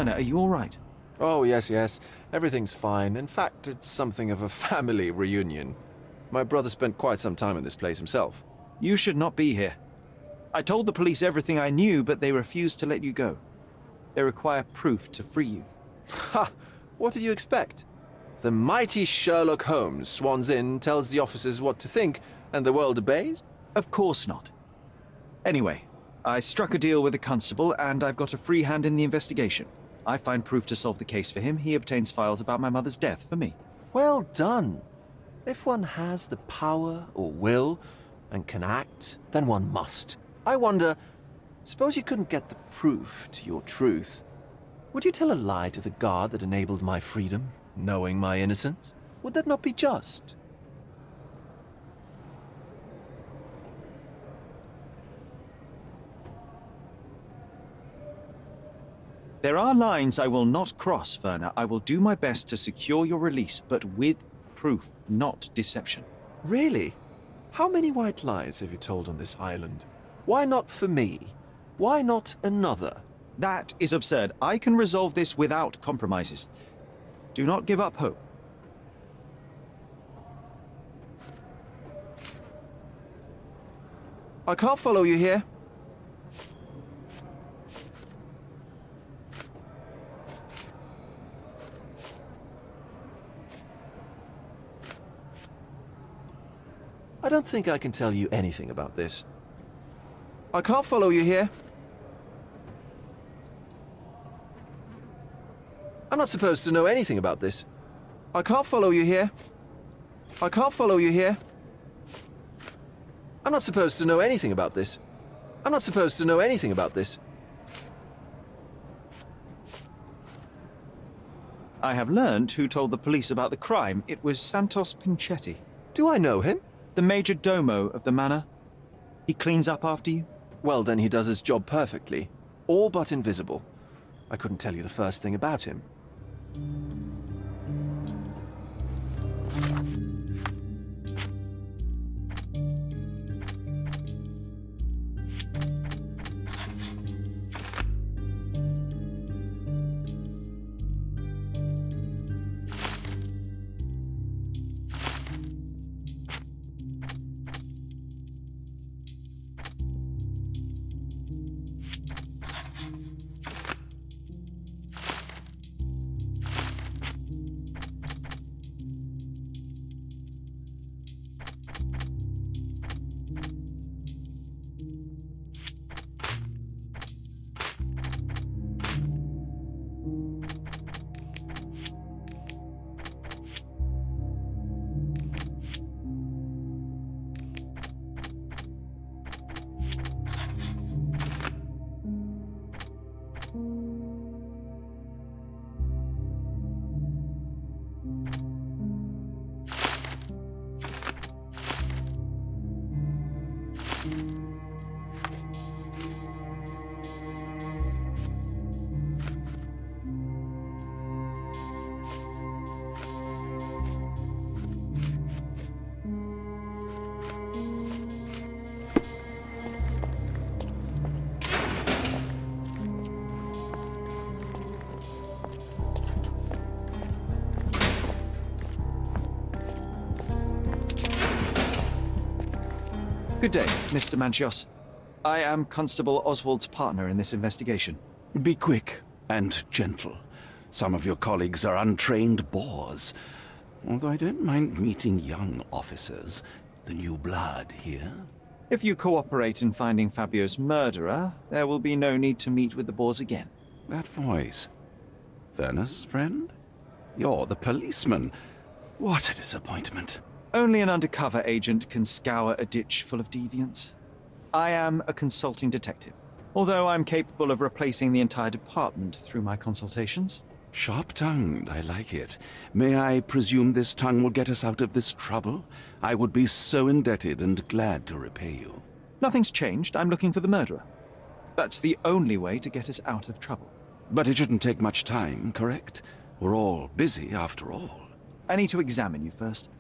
Werner, are you all right? Oh, yes, yes. Everything's fine. In fact, it's something of a family reunion. My brother spent quite some time in this place himself. You should not be here. I told the police everything I knew, but they refused to let you go. They require proof to free you. Ha! What did you expect? The mighty Sherlock Holmes swans in, tells the officers what to think, and the world obeys? Of course not. Anyway, I struck a deal with the constable, and I've got a free hand in the investigation. I find proof to solve the case for him. He obtains files about my mother's death for me. Well done. If one has the power or will and can act, then one must. I wonder, suppose you couldn't get the proof to your truth. Would you tell a lie to the guard that enabled my freedom, knowing my innocence? Would that not be just? There are lines I will not cross, Werner. I will do my best to secure your release, but with proof, not deception. Really? How many white lies have you told on this island? Why not for me? Why not another? That is absurd. I can resolve this without compromises. Do not give up hope. I can't follow you here. I don't think I can tell you anything about this. I can't follow you here. I'm not supposed to know anything about this. I can't follow you here. I can't follow you here. I'm not supposed to know anything about this. I'm not supposed to know anything about this. I have learned who told the police about the crime. It was Santos Pinchetti. Do I know him? The major domo of the manor. He cleans up after you? Well, then he does his job perfectly. All but invisible. I couldn't tell you the first thing about him. Good day, Mr. Manchios. I am Constable Oswald's partner in this investigation. Be quick and gentle. Some of your colleagues are untrained boors. Although I don't mind meeting young officers. The new blood here. If you cooperate in finding Fabio's murderer, there will be no need to meet with the boars again. That voice. Werner's friend? You're the policeman. What a disappointment. Only an undercover agent can scour a ditch full of deviants. I am a consulting detective, although I'm capable of replacing the entire department through my consultations. Sharp-tongued, I like it. May I presume this tongue will get us out of this trouble? I would be so indebted and glad to repay you. Nothing's changed. I'm looking for the murderer. That's the only way to get us out of trouble. But it shouldn't take much time, correct? We're all busy after all. I need to examine you first.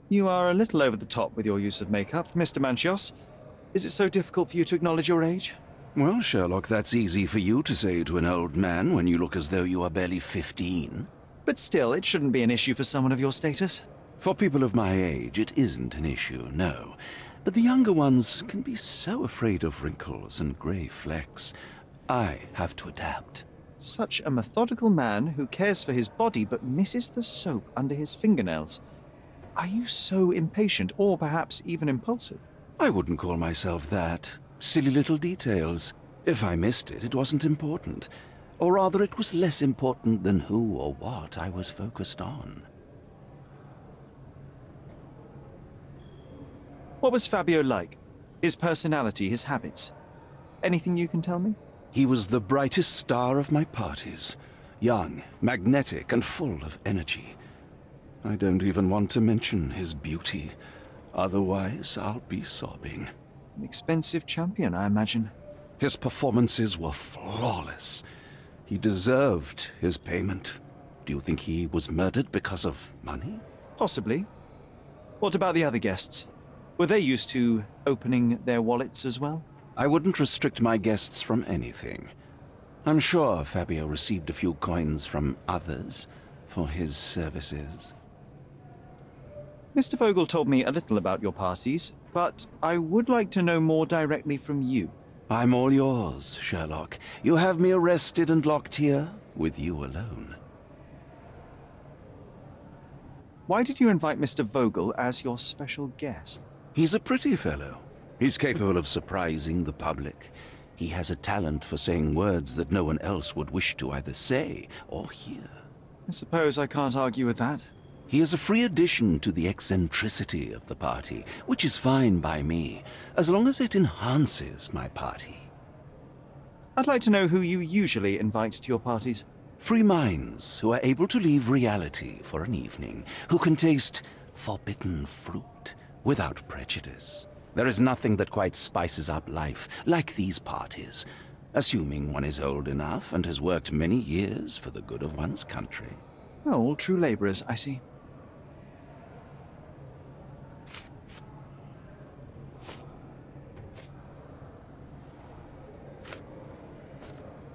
You are a little over the top with your use of makeup, Mr. Manchios. Is it so difficult for you to acknowledge your age? Well, Sherlock, that's easy for you to say to an old man when you look as though you are barely 15. But still, it shouldn't be an issue for someone of your status. For people of my age, it isn't an issue, no. But the younger ones can be so afraid of wrinkles and grey flecks. I have to adapt. Such a methodical man who cares for his body but misses the soap under his fingernails. Are you so impatient, or perhaps even impulsive? I wouldn't call myself that. Silly little details. If I missed it, it wasn't important. Or rather, it was less important than who or what I was focused on. What was Fabio like? His personality, his habits. Anything you can tell me? He was the brightest star of my parties. Young, magnetic, and full of energy. I don't even want to mention his beauty. Otherwise, I'll be sobbing. An expensive champion, I imagine. His performances were flawless. He deserved his payment. Do you think he was murdered because of money? Possibly. What about the other guests? Were they used to opening their wallets as well? I wouldn't restrict my guests from anything. I'm sure Fabio received a few coins from others for his services. Mr. Vogel told me a little about your parties, but I would like to know more directly from you. I'm all yours, Sherlock. You have me arrested and locked here with you alone. Why did you invite Mr. Vogel as your special guest? He's a pretty fellow. He's capable of surprising the public. He has a talent for saying words that no one else would wish to either say or hear. I suppose I can't argue with that. He is a free addition to the eccentricity of the party, which is fine by me, as long as it enhances my party. I'd like to know who you usually invite to your parties. Free minds who are able to leave reality for an evening, who can taste forbidden fruit without prejudice. There is nothing that quite spices up life like these parties, assuming one is old enough and has worked many years for the good of one's country. Oh, all true laborers, I see.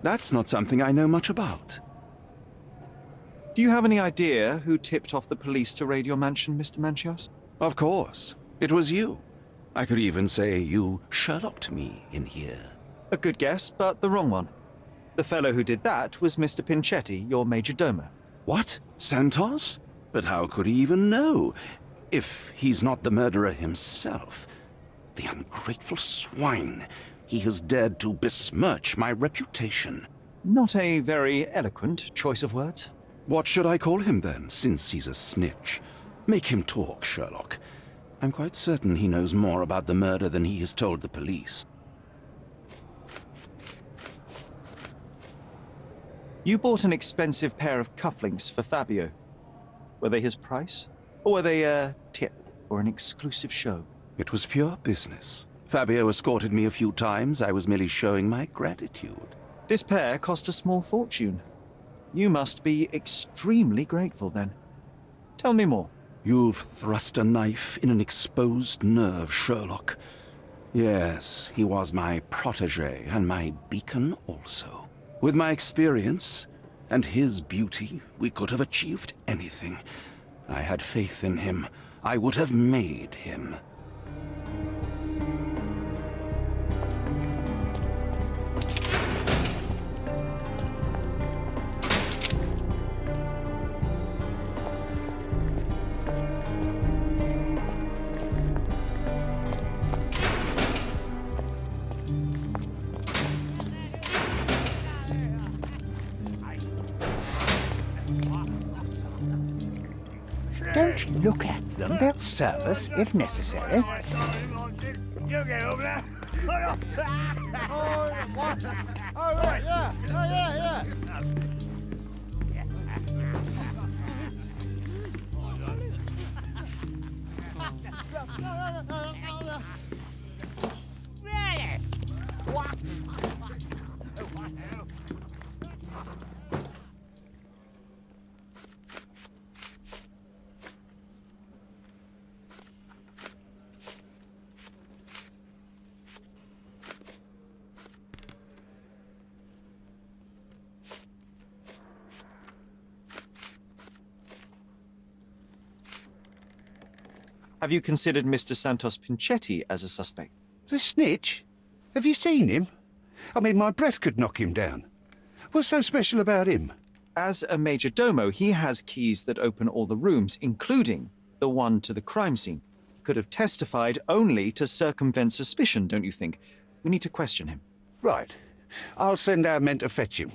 That's not something I know much about. Do you have any idea who tipped off the police to raid your mansion, Mr. Manchios? Of course. It was you. I could even say you Sherlocked me in here. A good guess, but the wrong one. The fellow who did that was Mr. Pinchetti, your major domo. What? Santos? But how could he even know? If he's not the murderer himself. The ungrateful swine. He has dared to besmirch my reputation. Not a very eloquent choice of words. What should I call him then, since he's a snitch? Make him talk, Sherlock. I'm quite certain he knows more about the murder than he has told the police. You bought an expensive pair of cufflinks for Fabio. Were they his price? Or were they a tip for an exclusive show? It was pure business. Fabio escorted me a few times. I was merely showing my gratitude. This pair cost a small fortune. You must be extremely grateful then. Tell me more. You've thrust a knife in an exposed nerve, Sherlock. Yes, he was my protégé and my beacon also. With my experience and his beauty, we could have achieved anything. I had faith in him. I would have made him. Don't look at them. They'll serve us if necessary. You get over there. Have you considered Mr. Santos Pinchetti as a suspect? The snitch? Have you seen him? I mean, my breath could knock him down. What's so special about him? As a major domo, he has keys that open all the rooms, including the one to the crime scene. He could have testified only to circumvent suspicion, don't you think? We need to question him. Right. I'll send our men to fetch him.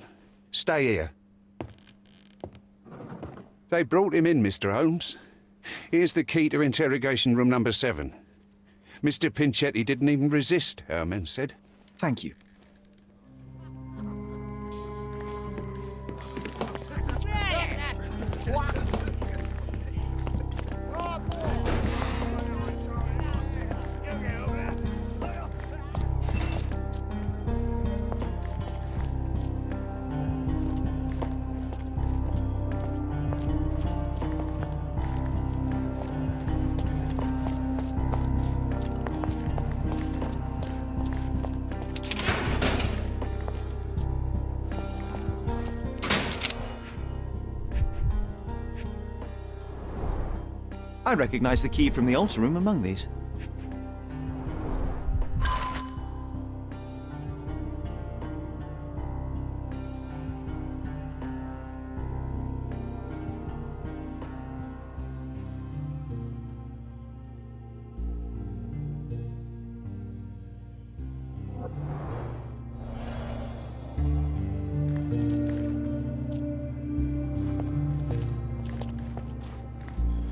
Stay here. They brought him in, Mr. Holmes. Here's the key to interrogation room number 7. Mr. Pinchetti didn't even resist, our men said. Thank you. I recognize the key from the altar room among these.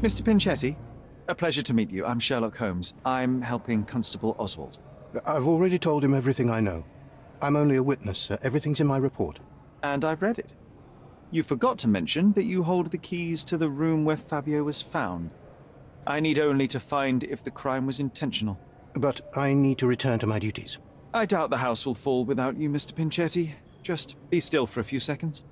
Mr. Pinchetti, a pleasure to meet you. I'm Sherlock Holmes. I'm helping Constable Oswald. I've already told him everything I know. I'm only a witness, sir. Everything's in my report. And I've read it. You forgot to mention that you hold the keys to the room where Fabio was found. I need only to find if the crime was intentional. But I need to return to my duties. I doubt the house will fall without you, Mr. Pinchetti. Just be still for a few seconds.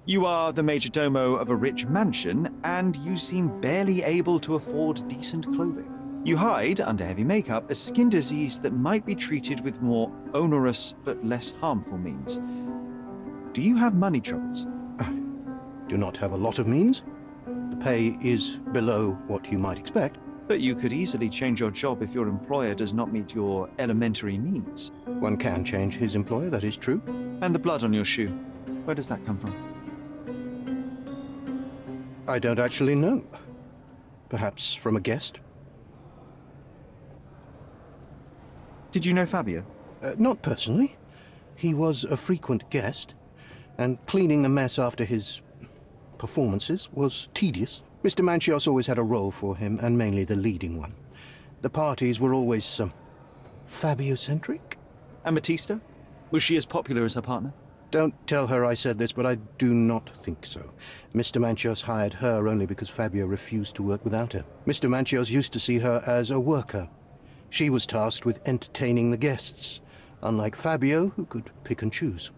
You are the major domo of a rich mansion, and you seem barely able to afford decent clothing. You hide under heavy makeup a skin disease that might be treated with more onerous but less harmful means. Do you have money troubles? I do not have a lot of means. The pay is below what you might expect. But you could easily change your job if your employer does not meet your elementary needs. One can change his employer, that is true. And the blood on your shoe, where does that come from? I don't actually know. Perhaps from a guest? Did you know Fabio? Not personally. He was a frequent guest, and cleaning the mess after his performances was tedious. Mr. Manchios always had a role for him, and mainly the leading one. The parties were always, Fabio-centric? And Batista? Was she as popular as her partner? Don't tell her I said this, but I do not think so. Mr. Manchios hired her only because Fabio refused to work without her. Mr. Manchios used to see her as a worker. She was tasked with entertaining the guests, unlike Fabio, who could pick and choose.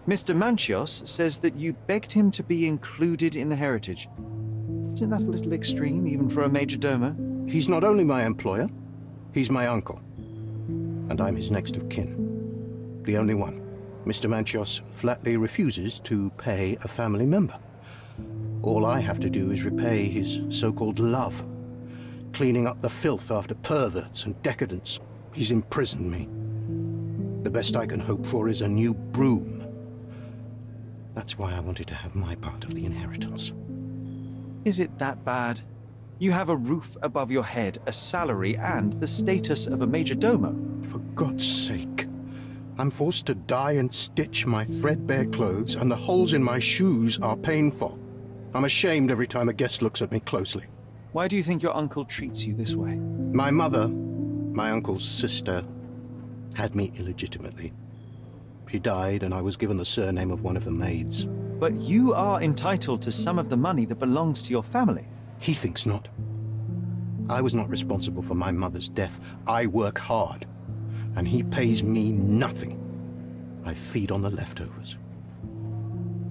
Mr. Manchios says that you begged him to be included in the heritage. Isn't that a little extreme, even for a major domo? He's not only my employer, he's my uncle. And I'm his next of kin. The only one. Mr. Manchios flatly refuses to pay a family member. All I have to do is repay his so-called love, cleaning up the filth after perverts and decadents. He's imprisoned me. The best I can hope for is a new broom. That's why I wanted to have my part of the inheritance. Is it that bad? You have a roof above your head, a salary, and the status of a major domo. For God's sake. I'm forced to dye and stitch my threadbare clothes, and the holes in my shoes are painful. I'm ashamed every time a guest looks at me closely. Why do you think your uncle treats you this way? My mother, my uncle's sister, had me illegitimately. She died, and I was given the surname of one of the maids. But you are entitled to some of the money that belongs to your family. He thinks not. I was not responsible for my mother's death. I work hard. and he pays me nothing. I feed on the leftovers.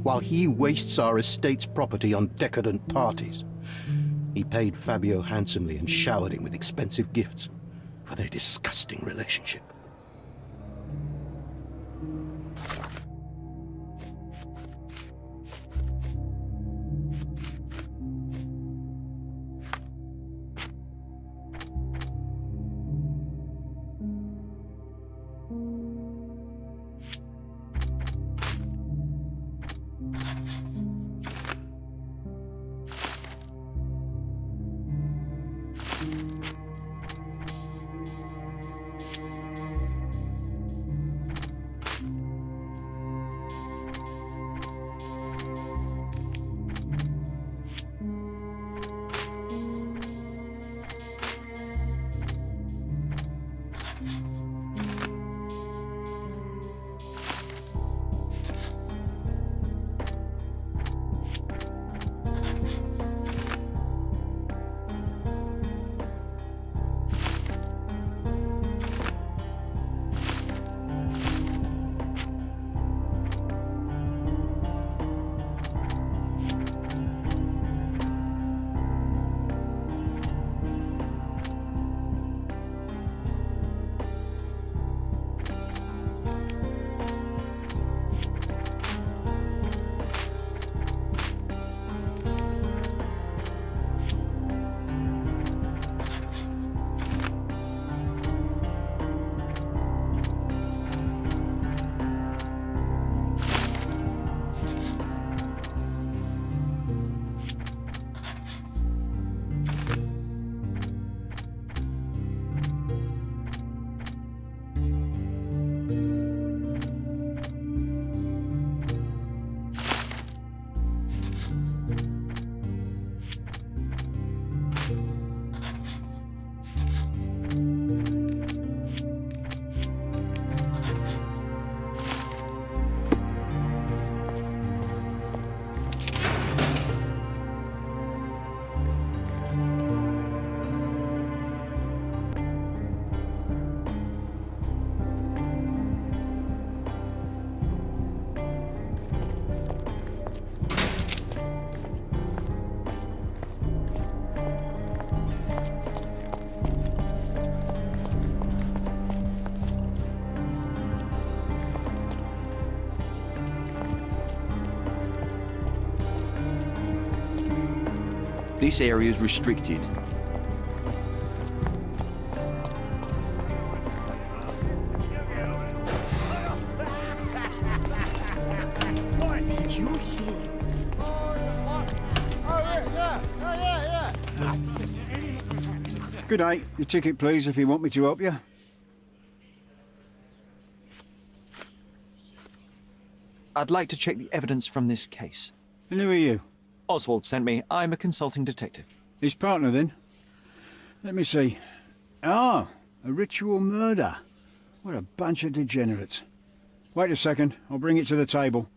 While he wastes our estate's property on decadent parties, he paid Fabio handsomely and showered him with expensive gifts for their disgusting relationship. This area is restricted. Did you hear? Good day. Your ticket, please, if you want me to help you. I'd like to check the evidence from this case. And who are you? Oswald sent me. I'm a consulting detective. His partner, then? Let me see. Ah, a ritual murder. What a bunch of degenerates. Wait a second. I'll bring it to the table.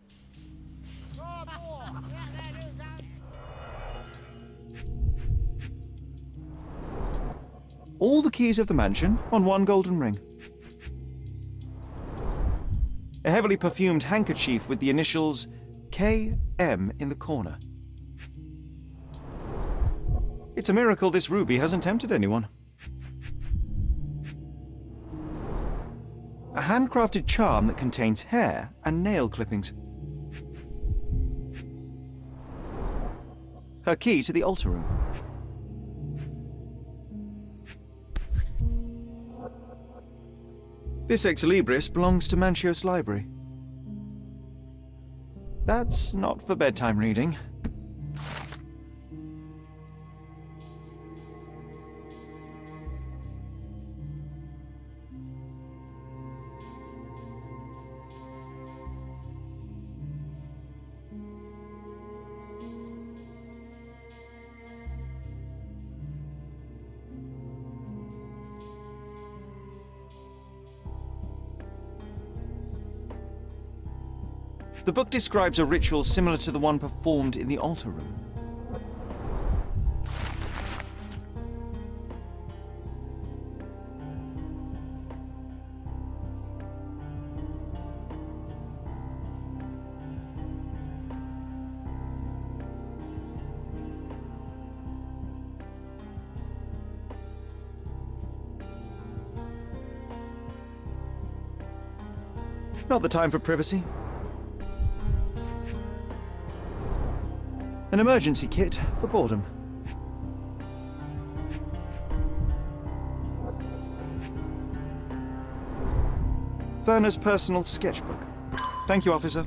All the keys of the mansion on one golden ring. A heavily perfumed handkerchief with the initials KM in the corner. It's a miracle this ruby hasn't tempted anyone. A handcrafted charm that contains hair and nail clippings. Her key to the altar room. This ex libris belongs to Manchios Library. That's not for bedtime reading. The book describes a ritual similar to the one performed in the altar room. Not the time for privacy. An emergency kit for boredom. Werner's personal sketchbook. Thank you, officer.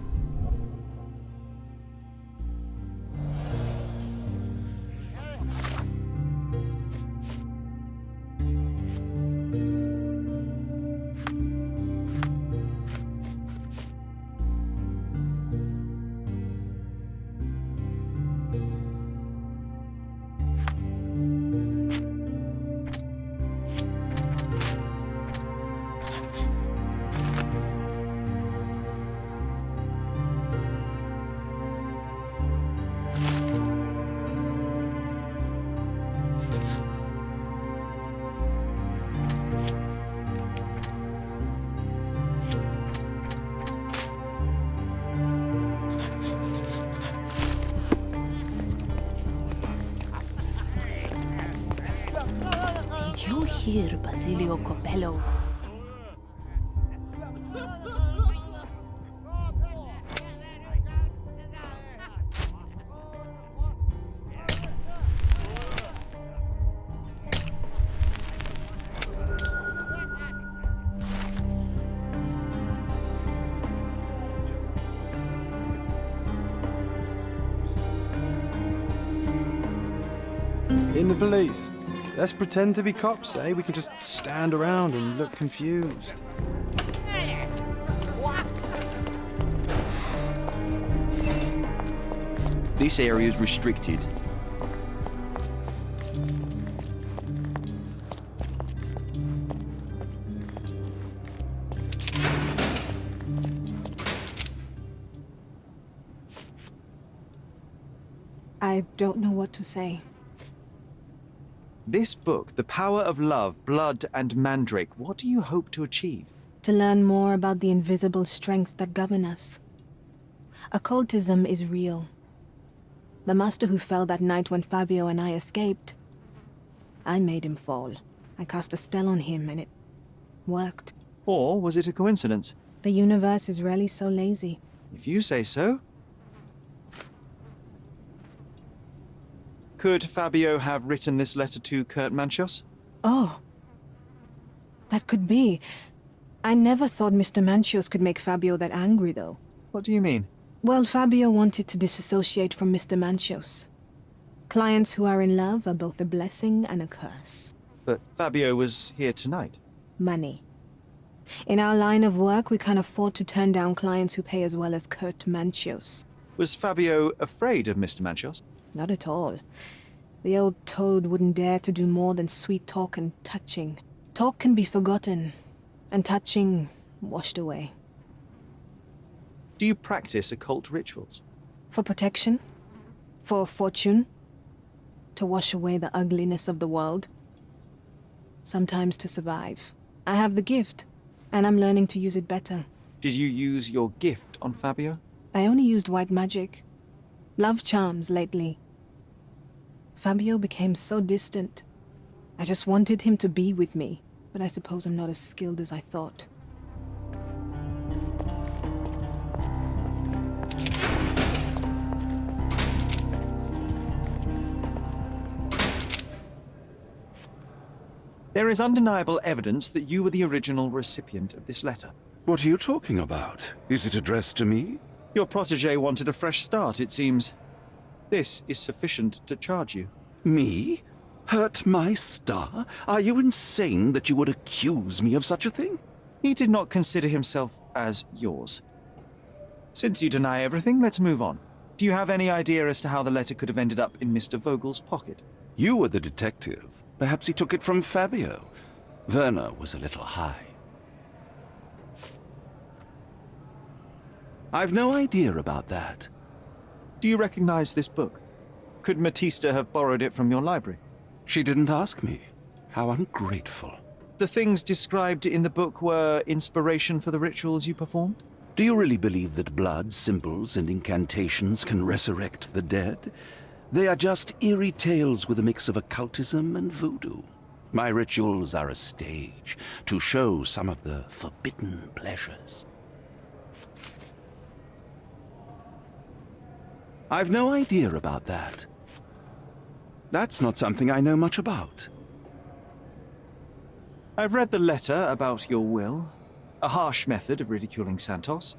Did you hear Basilio Copello? In the police. Let's pretend to be cops, eh? We can just stand around and look confused. This area is restricted. I don't know what to say. This book, The Power of Love, Blood, and Mandrake, what do you hope to achieve? To learn more about the invisible strengths that govern us. Occultism is real. The master who fell that night when Fabio and I escaped, I made him fall. I cast a spell on him and it worked. Or was it a coincidence? The universe is rarely so lazy. If you say so. Could Fabio have written this letter to Kurt Manchios? Oh. That could be. I never thought Mr. Manchios could make Fabio that angry, though. What do you mean? Well, Fabio wanted to disassociate from Mr. Manchios. Clients who are in love are both a blessing and a curse. But Fabio was here tonight. Money. In our line of work, we can't afford to turn down clients who pay as well as Kurt Manchios. Was Fabio afraid of Mr. Manchios? Not at all. The old toad wouldn't dare to do more than sweet talk and touching. Talk can be forgotten, and touching washed away. Do you practice occult rituals? For protection? For fortune? To wash away the ugliness of the world? Sometimes to survive. I have the gift, and I'm learning to use it better. Did you use your gift on Fabio? I only used white magic. Love charms lately. Fabio became so distant. I just wanted him to be with me, but I suppose I'm not as skilled as I thought. There is undeniable evidence that you were the original recipient of this letter. What are you talking about? Is it addressed to me? Your protégé wanted a fresh start, it seems. This is sufficient to charge you. Me? Hurt my star? Are you insane that you would accuse me of such a thing? He did not consider himself as yours. Since you deny everything, let's move on. Do you have any idea as to how the letter could have ended up in Mr. Vogel's pocket? You were the detective. Perhaps he took it from Fabio. Werner was a little high. I've no idea about that. Do you recognize this book? Could Matista have borrowed it from your library? She didn't ask me. How ungrateful. The things described in the book were inspiration for the rituals you performed? Do you really believe that blood, symbols, and incantations can resurrect the dead? They are just eerie tales with a mix of occultism and voodoo. My rituals are a stage to show some of the forbidden pleasures. I've no idea about that. That's not something I know much about. I've read the letter about your will. A harsh method of ridiculing Santos.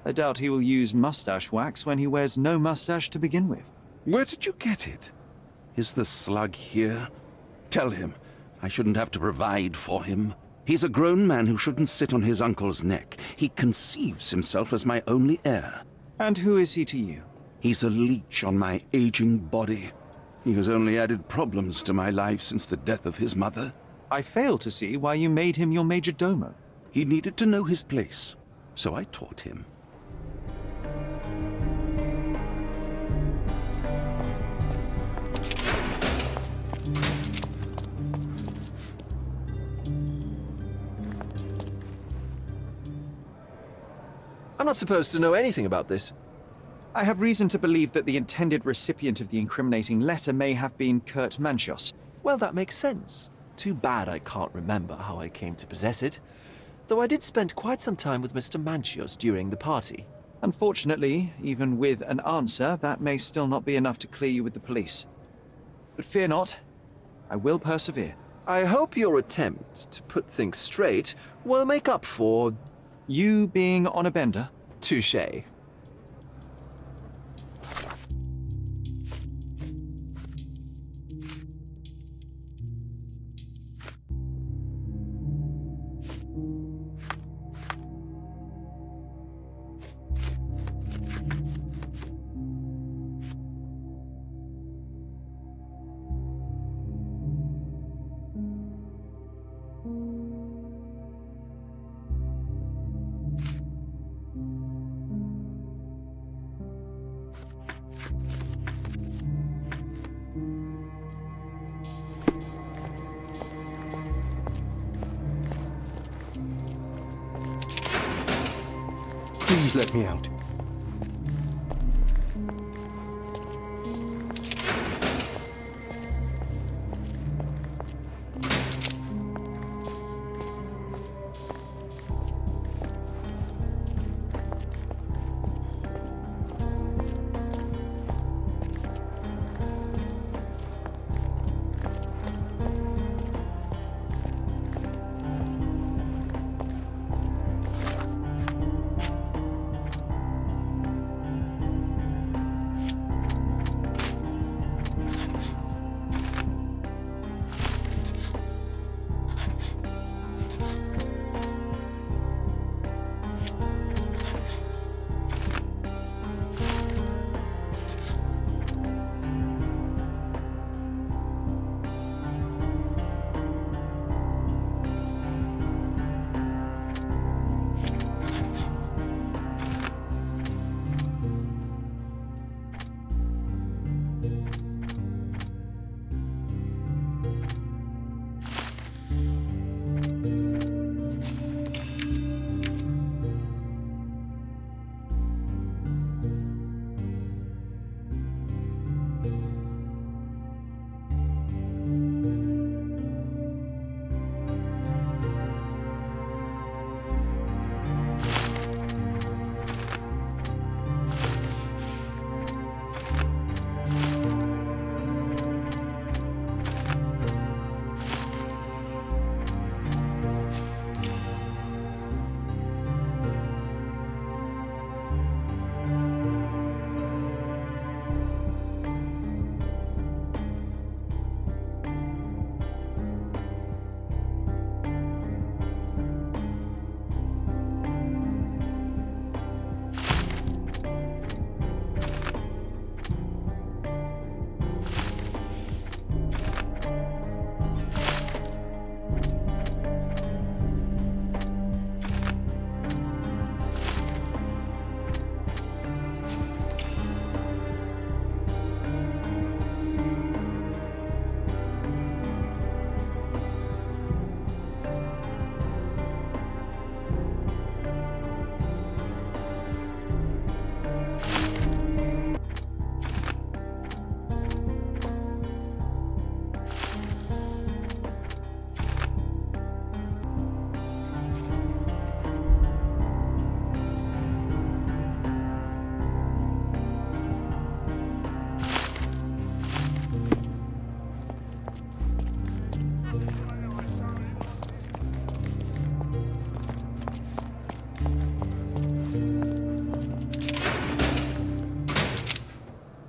I doubt he will use mustache wax when he wears no mustache to begin with. Where did you get it? Is the slug here? Tell him. I shouldn't have to provide for him. He's a grown man who shouldn't sit on his uncle's neck. He conceives himself as my only heir. And who is he to you? He's a leech on my aging body. He has only added problems to my life since the death of his mother. I fail to see why you made him your major domo. He needed to know his place, so I taught him. I'm not supposed to know anything about this. I have reason to believe that the intended recipient of the incriminating letter may have been Kurt Manchios. Well, that makes sense. Too bad I can't remember how I came to possess it. Though I did spend quite some time with Mr. Manchios during the party. Unfortunately, even with an answer, that may still not be enough to clear you with the police. But fear not, I will persevere. I hope your attempt to put things straight will make up for... You being on a bender? Touché. Please let me out.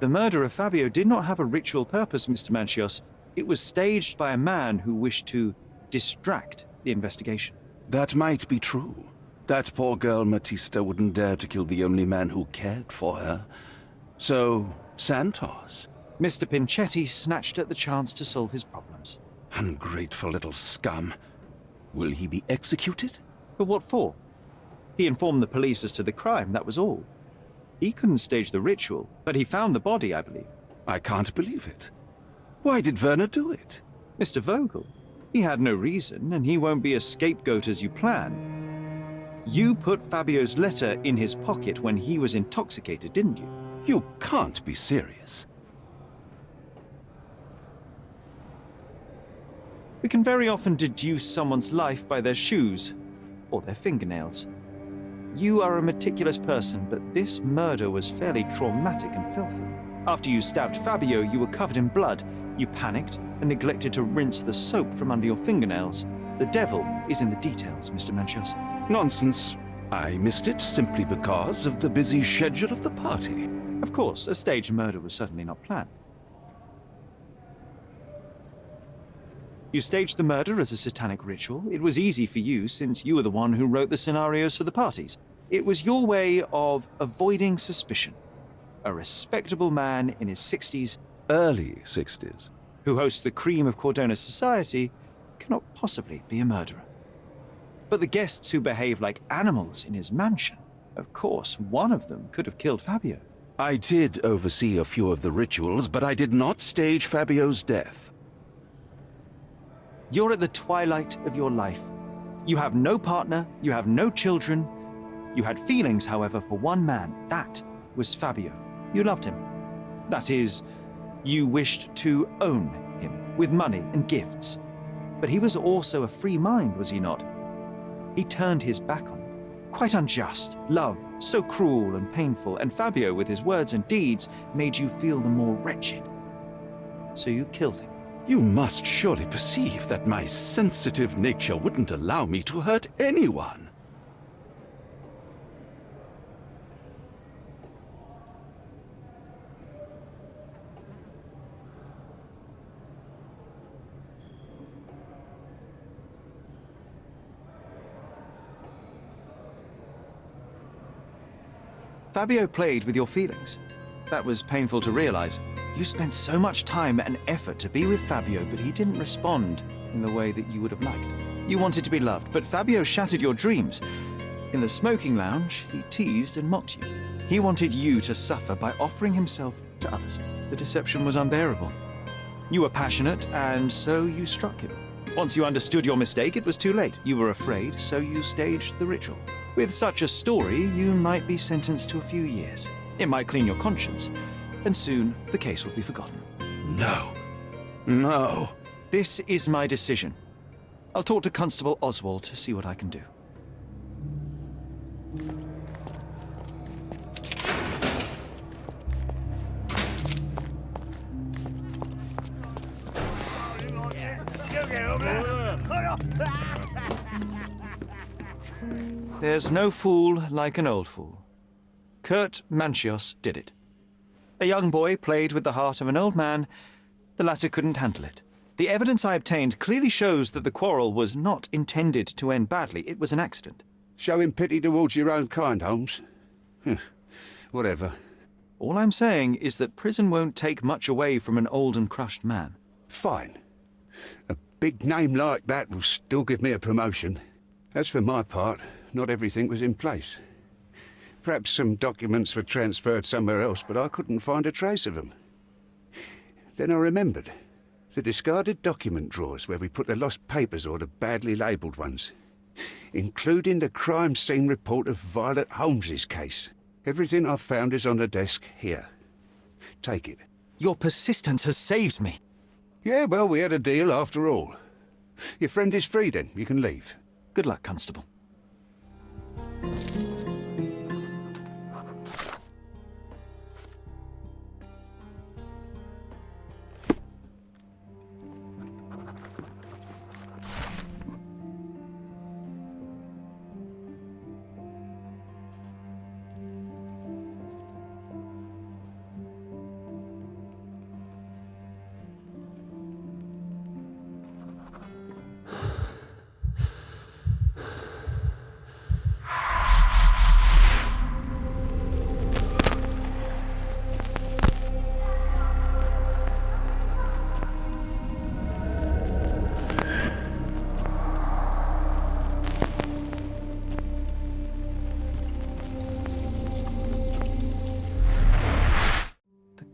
The murder of Fabio did not have a ritual purpose, Mr. Manchios. It was staged by a man who wished to distract the investigation. That might be true. That poor girl Matista wouldn't dare to kill the only man who cared for her. So, Santos? Mr. Pinchetti snatched at the chance to solve his problems. Ungrateful little scum. Will he be executed? But what for? He informed the police as to the crime, that was all. He couldn't stage the ritual, but he found the body, I believe. I can't believe it. Why did Werner do it? Mr. Vogel. He had no reason, and he won't be a scapegoat as you plan. You put Fabio's letter in his pocket when he was intoxicated, didn't you? You can't be serious. We can very often deduce someone's life by their shoes or their fingernails. You are a meticulous person, but this murder was fairly traumatic and filthy. After you stabbed Fabio, you were covered in blood. You panicked and neglected to rinse the soap from under your fingernails. The devil is in the details, Mr. Manchios. Nonsense. I missed it simply because of the busy schedule of the party. Of course, a staged murder was certainly not planned. You staged the murder as a satanic ritual. It was easy for you since you were the one who wrote the scenarios for the parties. It was your way of avoiding suspicion. A respectable man in his 60s, Early 60s. who hosts the cream of Cordona society, cannot possibly be a murderer. But the guests who behave like animals in his mansion, of course, one of them could have killed Fabio. I did oversee a few of the rituals, but I did not stage Fabio's death. You're at the twilight of your life. You have no partner, you have no children. You had feelings, however, for one man. That was Fabio. You loved him. That is, you wished to own him with money and gifts. But he was also a free mind, was he not? He turned his back on you. Quite unjust. Love, so cruel and painful, and Fabio, with his words and deeds, made you feel the more wretched. So you killed him. You must surely perceive that my sensitive nature wouldn't allow me to hurt anyone. Fabio played with your feelings. That was painful to realize. You spent so much time and effort to be with Fabio, but he didn't respond in the way that you would have liked. You wanted to be loved, but Fabio shattered your dreams. In the smoking lounge, he teased and mocked you. He wanted you to suffer by offering himself to others. The deception was unbearable. You were passionate, and so you struck him. Once you understood your mistake, it was too late. You were afraid, so you staged the ritual. With such a story, you might be sentenced to a few years. It might clean your conscience, and soon the case will be forgotten. No. No. This is my decision. I'll talk to Constable Oswald to see what I can do. There's no fool like an old fool. Kurt Manchios did it. A young boy played with the heart of an old man. The latter couldn't handle it. The evidence I obtained clearly shows that the quarrel was not intended to end badly. It was an accident. Showing pity towards your own kind, Holmes. Whatever. All I'm saying is that prison won't take much away from an old and crushed man. Fine. A big name like that will still give me a promotion. As for my part, not everything was in place. Perhaps some documents were transferred somewhere else, but I couldn't find a trace of them. Then I remembered. The discarded document drawers where we put the lost papers or the badly labelled ones. Including the crime scene report of Violet Holmes's case. Everything I've found is on the desk here. Take it. Your persistence has saved me. Yeah, well, we had a deal after all. Your friend is free then. You can leave. Good luck, Constable.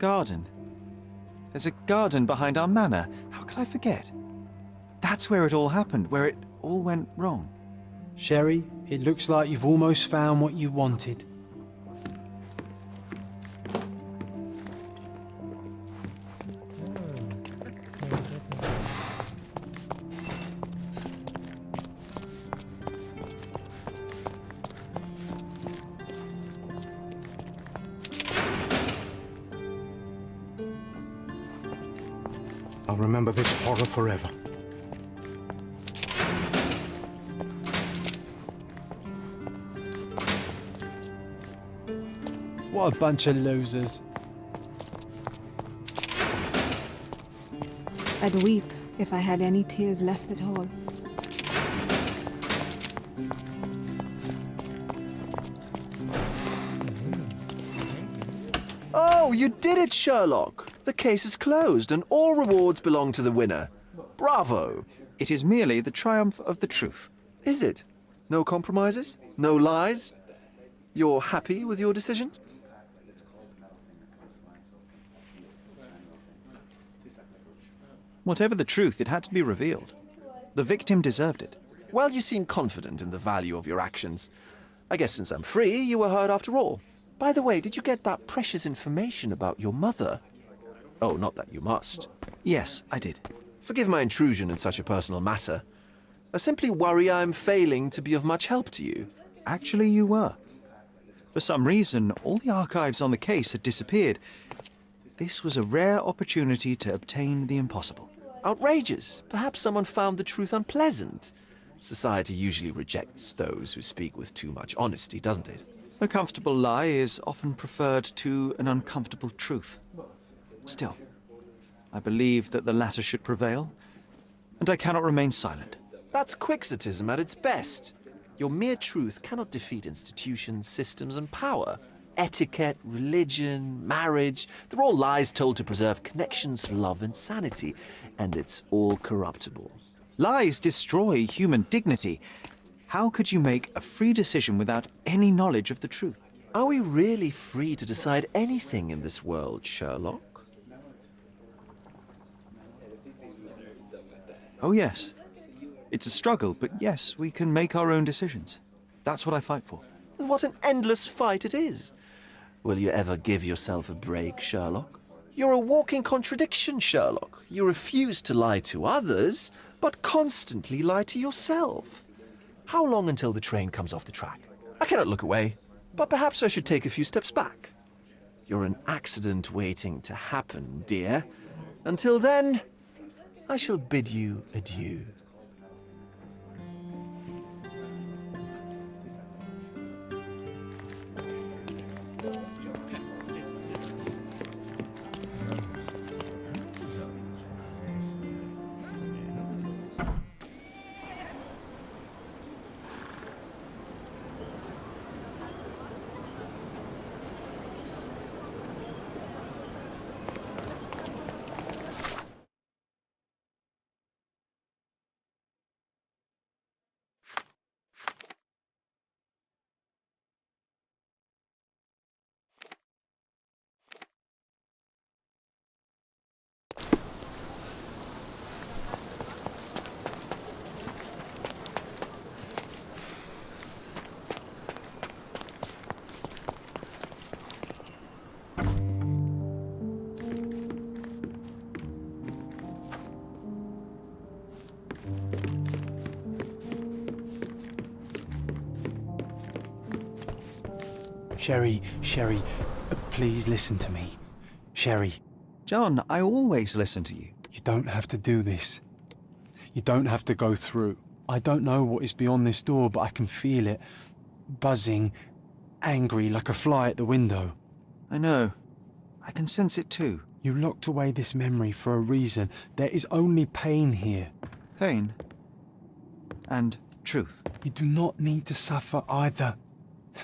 garden. There's a garden behind our manor. How could I forget? That's where it all happened, where it all went wrong. Sherry, it looks like you've almost found what you wanted. I'll remember this horror forever. What a bunch of losers. I'd weep if I had any tears left at all. Oh, you did it, Sherlock! The case is closed and all rewards belong to the winner. Bravo! It is merely the triumph of the truth. Is it? No compromises? No lies? You're happy with your decisions? Whatever the truth, it had to be revealed. The victim deserved it. Well, you seem confident in the value of your actions. I guess since I'm free, you were heard after all. By the way, did you get that precious information about your mother? Oh, not that you must. Yes, I did. Forgive my intrusion in such a personal matter. I simply worry I'm failing to be of much help to you. Actually, you were. For some reason, all the archives on the case had disappeared. This was a rare opportunity to obtain the impossible. Outrageous. Perhaps someone found the truth unpleasant. Society usually rejects those who speak with too much honesty, doesn't it? A comfortable lie is often preferred to an uncomfortable truth. Still, I believe that the latter should prevail, and I cannot remain silent. That's quixotism at its best. Your mere truth cannot defeat institutions, systems, and power. Etiquette, religion, marriage, they're all lies told to preserve connections, love, and sanity, and it's all corruptible. Lies destroy human dignity. How could you make a free decision without any knowledge of the truth? Are we really free to decide anything in this world, Sherlock? Oh, yes. It's a struggle, but yes, we can make our own decisions. That's what I fight for. And what an endless fight it is. Will you ever give yourself a break, Sherlock? You're a walking contradiction, Sherlock. You refuse to lie to others, but constantly lie to yourself. How long until the train comes off the track? I cannot look away, but perhaps I should take a few steps back. You're an accident waiting to happen, dear. Until then, I shall bid you adieu. Sherry, please listen to me. Sherry. John, I always listen to you. You don't have to do this. You don't have to go through. I don't know what is beyond this door, but I can feel it. Buzzing, angry, like a fly at the window. I know. I can sense it too. You locked away this memory for a reason. There is only pain here. Pain? And truth. You do not need to suffer either.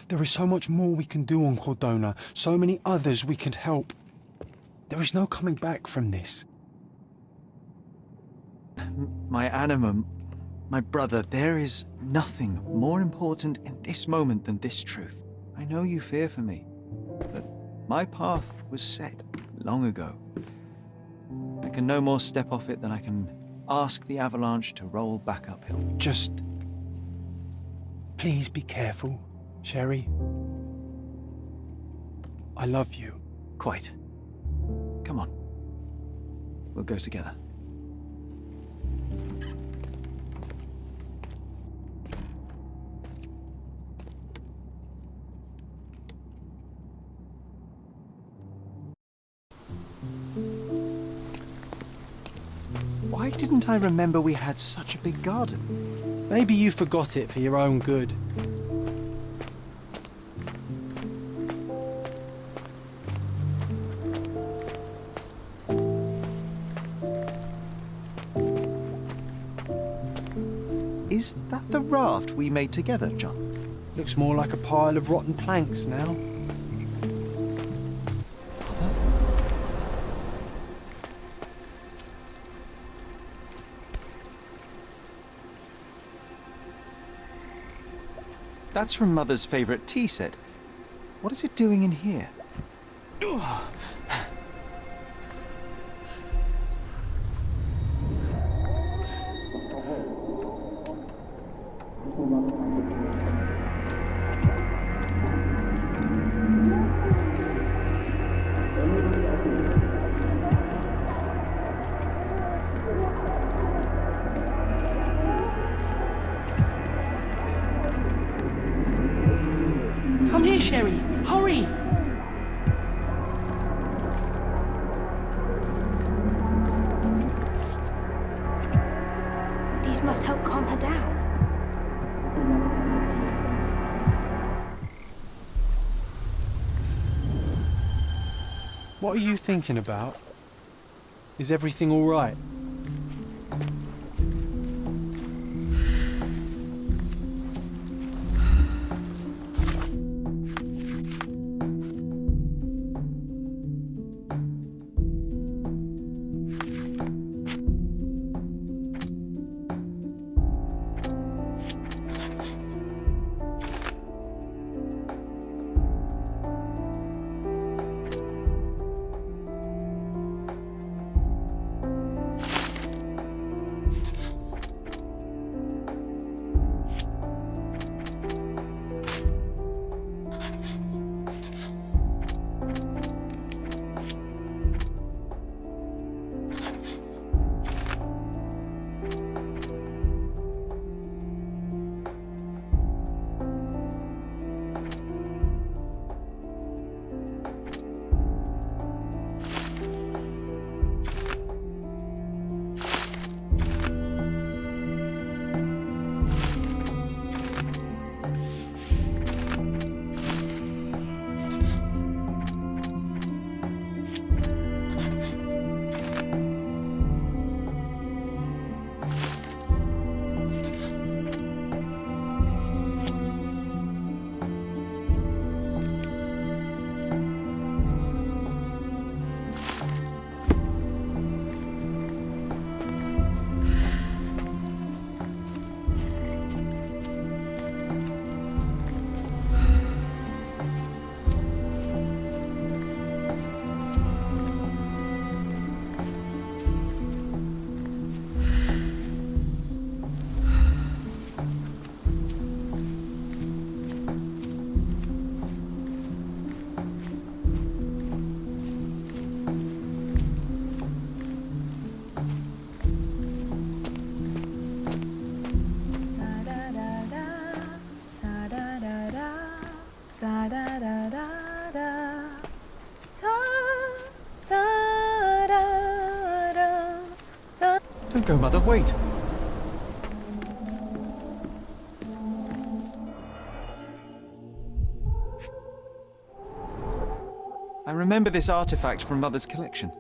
There is so much more we can do on Cordona, so many others we can help. There is no coming back from this. My anima, my brother, there is nothing more important in this moment than this truth. I know you fear for me, but my path was set long ago. I can no more step off it than I can ask the avalanche to roll back uphill. Just... please be careful, Sherry. I love you. Quite. Come on. We'll go together. Why didn't I remember we had such a big garden? Maybe you forgot it for your own good. Is that the raft we made together, John? Looks more like a pile of rotten planks now. That's from Mother's favorite tea set. What is it doing in here? Come here, Sherry. Hurry! These must help calm her down. What are you thinking about? Is everything all right? Don't go, Mother, wait! I remember this artifact from Mother's collection.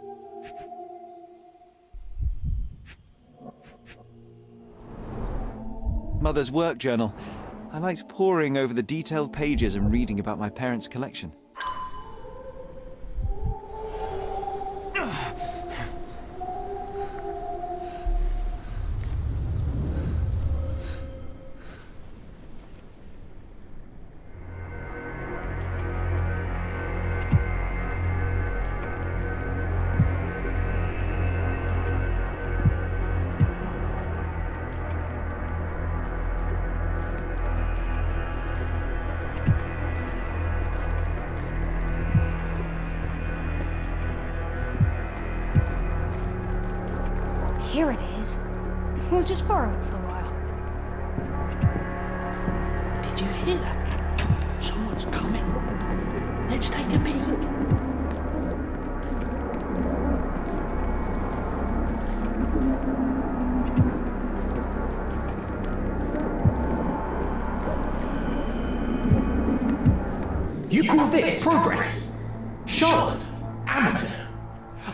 Mother's work journal. I liked poring over the detailed pages and reading about my parents' collection. here it is. We'll just borrow it for a while. Did you hear that? Someone's coming. Let's take a peek. You call this progress? Charlotte, amateur.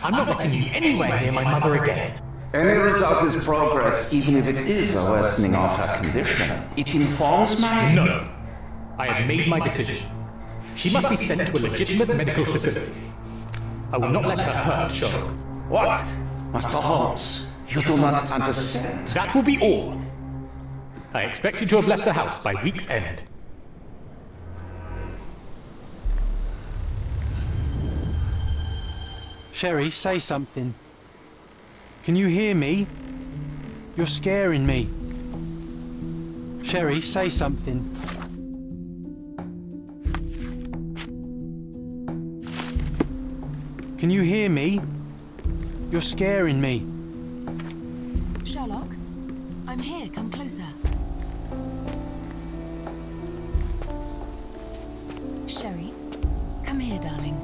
I'm not letting you anywhere near my mother again. Any result is progress, even if it is a worsening of her condition. It informs my... No. I have made my decision. She must be sent to a legitimate medical facility. I will not let her hurt Sherlock. What? Master Holmes, you do not understand. That will be all. I expect you to have left the house by week's end. Sherry, say something. Can you hear me? You're scaring me. Sherry, say something. Can you hear me? You're scaring me. Sherlock, I'm here. Come closer. Sherry, come here, darling.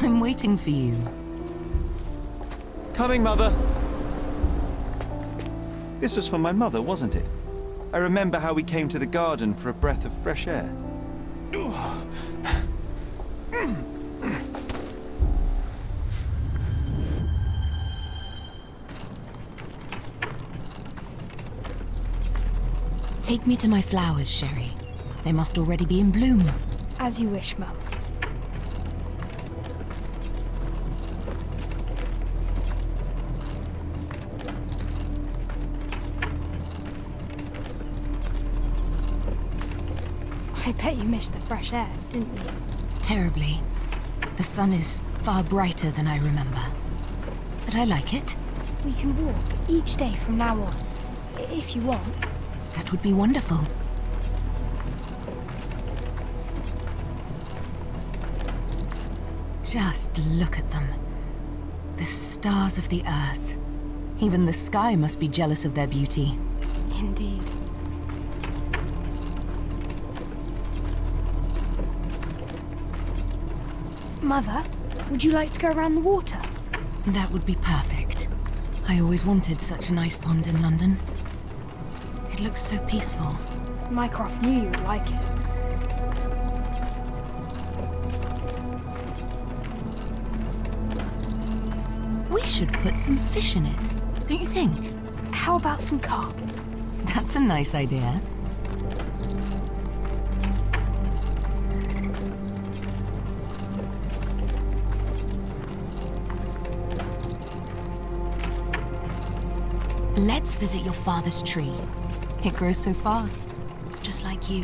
I'm waiting for you. Coming, Mother. This was for my mother, wasn't it? I remember how we came to the garden for a breath of fresh air. Take me to my flowers, Sherry. They must already be in bloom. As you wish, Mum. I bet you missed the fresh air, didn't you? Terribly. The sun is far brighter than I remember. But I like it. We can walk each day from now on, if you want. That would be wonderful. Just look at them. The stars of the earth. Even the sky must be jealous of their beauty. Indeed. Mother, would you like to go around the water? That would be perfect. I always wanted such a nice pond in London. It looks so peaceful. Mycroft knew you would like it. We should put some fish in it, don't you think? How about some carp? That's a nice idea. Let's visit your father's tree. It grows so fast, just like you.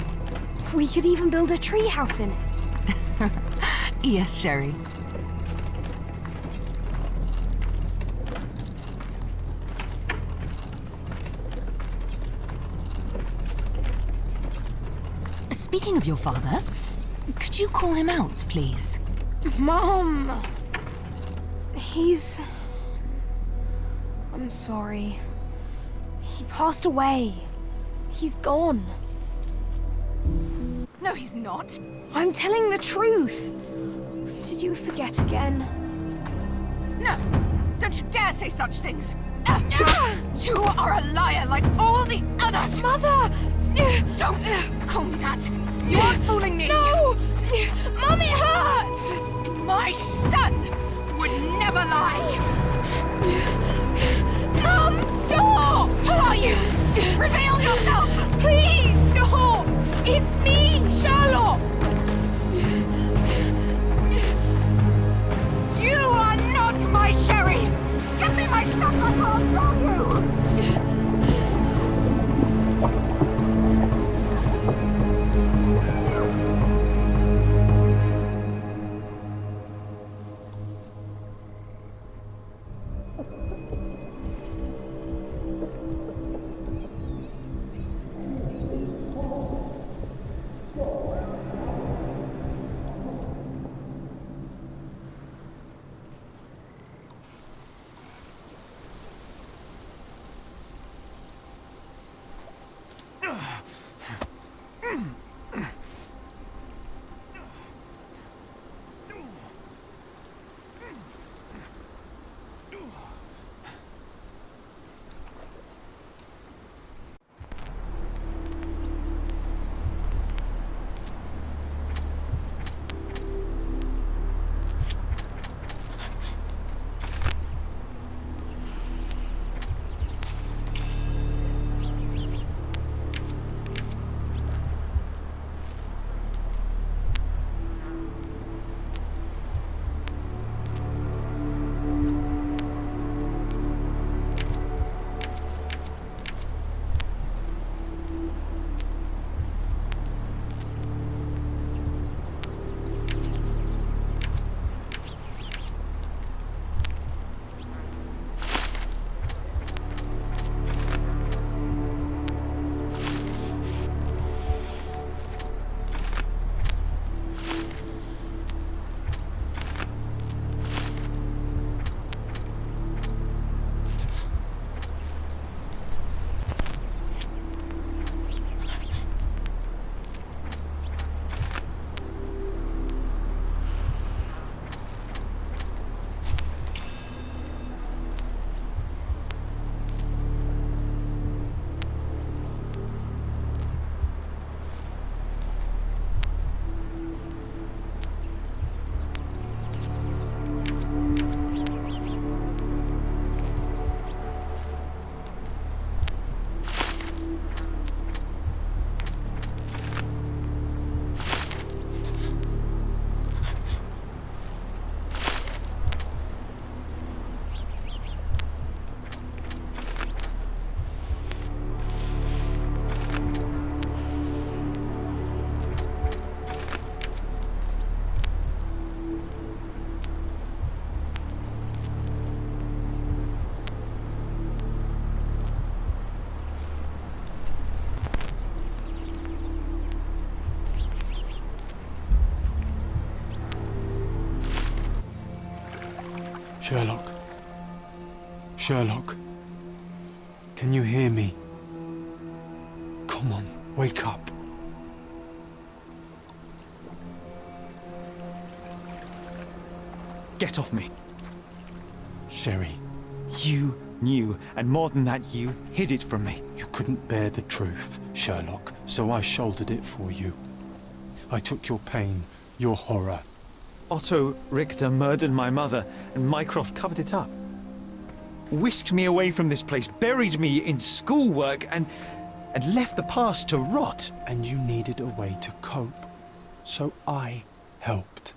We could even build a tree house in it. Yes, Sherry. Speaking of your father, could you call him out, please? Mom! I'm sorry. He passed away. He's gone. No, he's not. I'm telling the truth. Did you forget again? No! Don't you dare say such things! You are a liar like all the others! Mother! Don't call me that! You aren't fooling me! No! Mum, it hurts! My son would never lie! Mum, stop! Who are you? Reveal yourself! Please, stop! It's me, Sherlock! You are not my Sherry! Get me my stuff or I'll throw you! Sherlock. Sherlock. Can you hear me? Come on, wake up. Get off me. Sherry, You knew, and more than that, you hid it from me. you couldn't bear the truth, Sherlock, so I shouldered it for you. I took your pain, your horror. Otto Richter murdered my mother, and Mycroft covered it up. Whisked me away from this place, buried me in schoolwork, and left the past to rot. And you needed a way to cope, so I helped.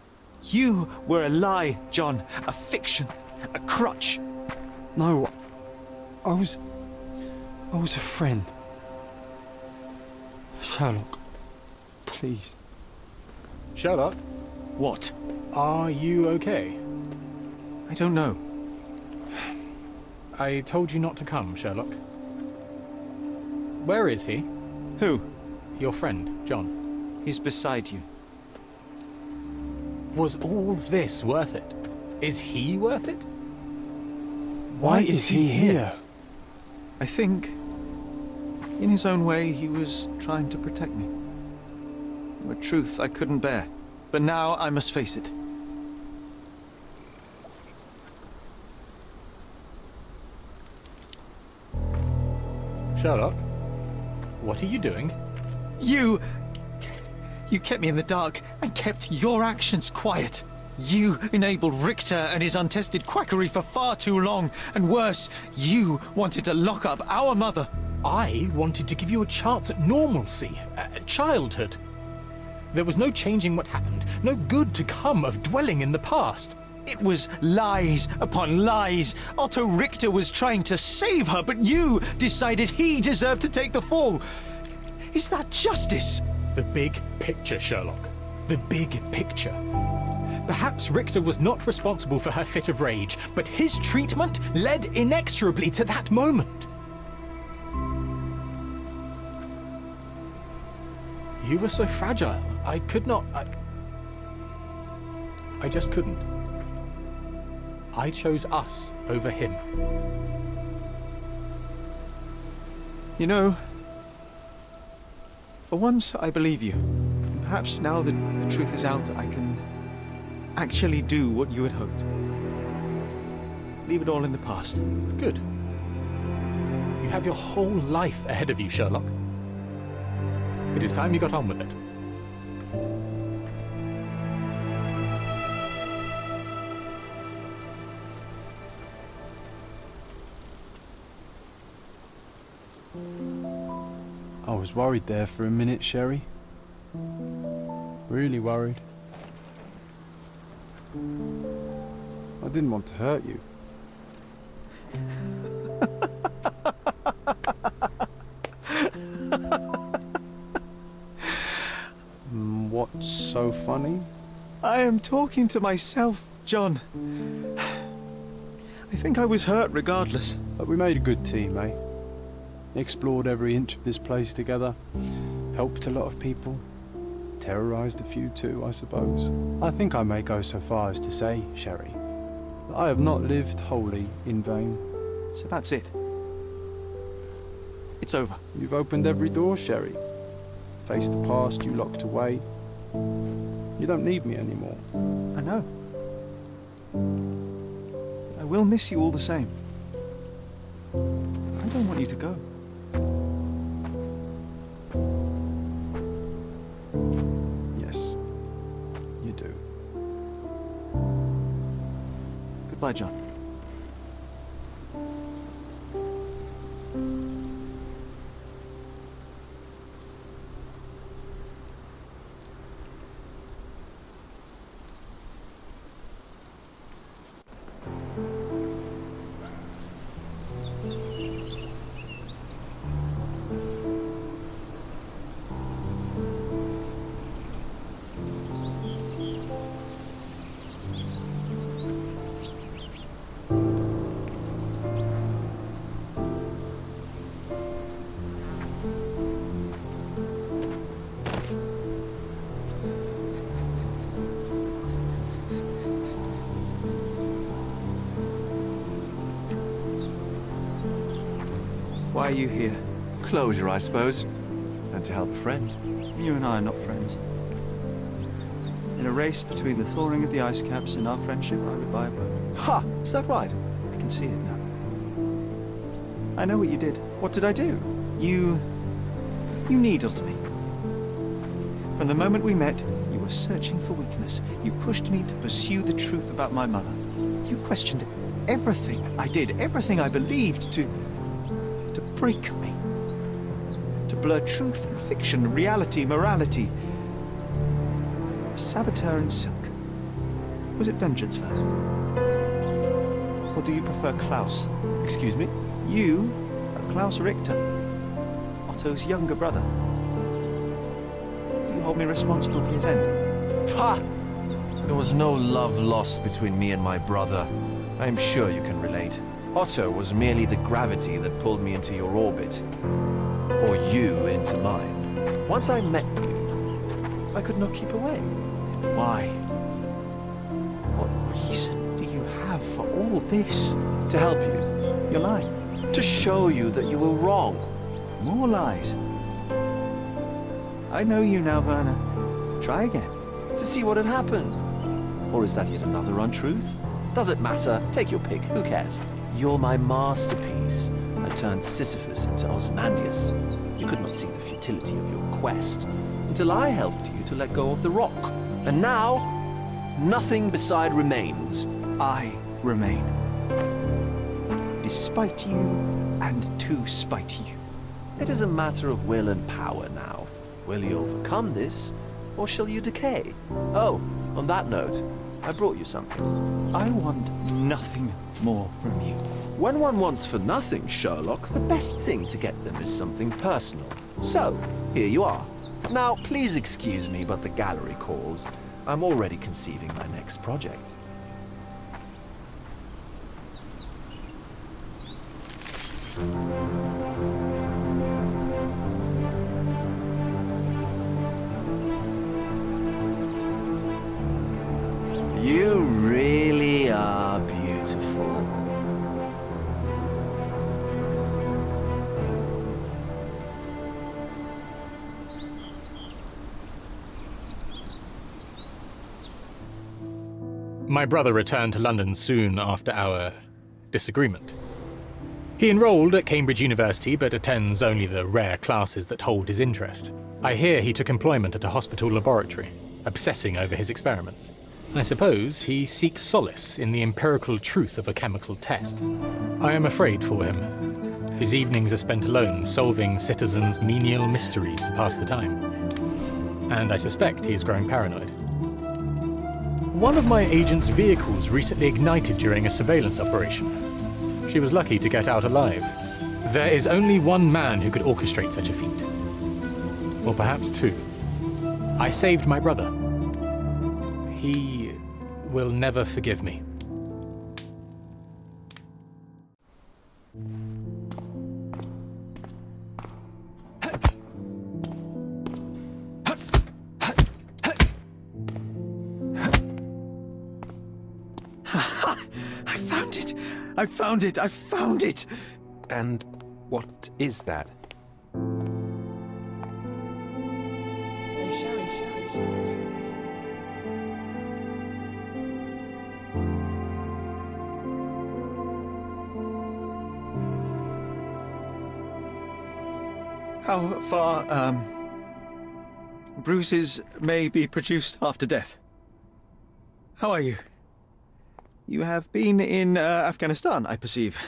You were a lie, John, a fiction, a crutch. No, I was a friend. Sherlock, please. Sherlock, What? are you okay? I don't know. I told you not to come, Sherlock. Where is he? Who? Your friend, John. He's beside you. Was all this worth it? Is he worth it? Why is he here? I think, in his own way, he was trying to protect me. A truth I couldn't bear. But now I must face it. Sherlock, what are you doing? You kept me in the dark and kept your actions quiet. You enabled Richter and his untested quackery for far too long. And worse, you wanted to lock up our mother. I wanted to give you a chance at normalcy, childhood. There was no changing what happened, no good to come of dwelling in the past. It was lies upon lies. Otto Richter was trying to save her, but you decided he deserved to take the fall. Is that justice? The big picture, Sherlock. The big picture. Perhaps Richter was not responsible for her fit of rage, but his treatment led inexorably to that moment. You were so fragile. I could not... I just couldn't. I chose us over him. You know, for once I believe you. And perhaps now that the truth is out, I can actually do what you had hoped. Leave it all in the past. Good. You have your whole life ahead of you, Sherlock. It is time you got on with it. I was worried there for a minute, Sherry. Really worried. I didn't want to hurt you. What's so funny? I am talking to myself, John. I think I was hurt regardless. But we made a good team, eh? Explored every inch of this place together. Helped a lot of people. Terrorized a few too, I suppose. I think I may go so far as to say, Sherry, that I have not lived wholly in vain. So that's it. It's over. You've opened every door, Sherry. Faced the past you locked away. You don't need me anymore. I know. I will miss you all the same. I don't want you to go. Yes, you do. Goodbye, John. Why are you here? Closure, I suppose. And to help a friend. You and I are not friends. In a race between the thawing of the ice caps and our friendship, I would buy a boat. Ha! Is that right? I can see it now. I know what you did. What did I do? You needled me. From the moment we met, you were searching for weakness. You pushed me to pursue the truth about my mother. You questioned everything I did, everything I believed, to break me. To blur truth and fiction, reality, morality. A saboteur in silk. Was it vengeance, Ver? Or do you prefer Klaus? Excuse me? You are Klaus Richter, Otto's younger brother. Do you hold me responsible for his end? Ha! There was no love lost between me and my brother. I am sure you can relate. Otto was merely the gravity that pulled me into your orbit. Or you into mine. Once I met you, I could not keep away. Why? What reason do you have for all this? To help you. You're lying. To show you that you were wrong. More lies. I know you now, Werner. Try again. To see what had happened. Or is that yet another untruth? Does it matter? Take your pick. Who cares? You're my masterpiece. I turned Sisyphus into Ozymandias. You could not see the futility of your quest until I helped you to let go of the rock. And now, nothing beside remains. I remain. Despite you, and to spite you. It is a matter of will and power now. Will you overcome this, or shall you decay? Oh, on that note, I brought you something. I want nothing more from you. When one wants for nothing, Sherlock, the best thing to get them is something personal. So, here you are. Now, please excuse me, but the gallery calls. I'm already conceiving my next project. You really are beautiful. My brother returned to London soon after our disagreement. He enrolled at Cambridge University, but attends only the rare classes that hold his interest. I hear he took employment at a hospital laboratory, obsessing over his experiments. I suppose he seeks solace in the empirical truth of a chemical test. I am afraid for him. His evenings are spent alone, solving citizens' menial mysteries to pass the time. And I suspect he is growing paranoid. One of my agent's vehicles recently ignited during a surveillance operation. She was lucky to get out alive. There is only one man who could orchestrate such a feat. Or perhaps two. I saved my brother. He will never forgive me. I found it! And what is that? How far, bruises may be produced after death? How are you? You have been in Afghanistan, I perceive.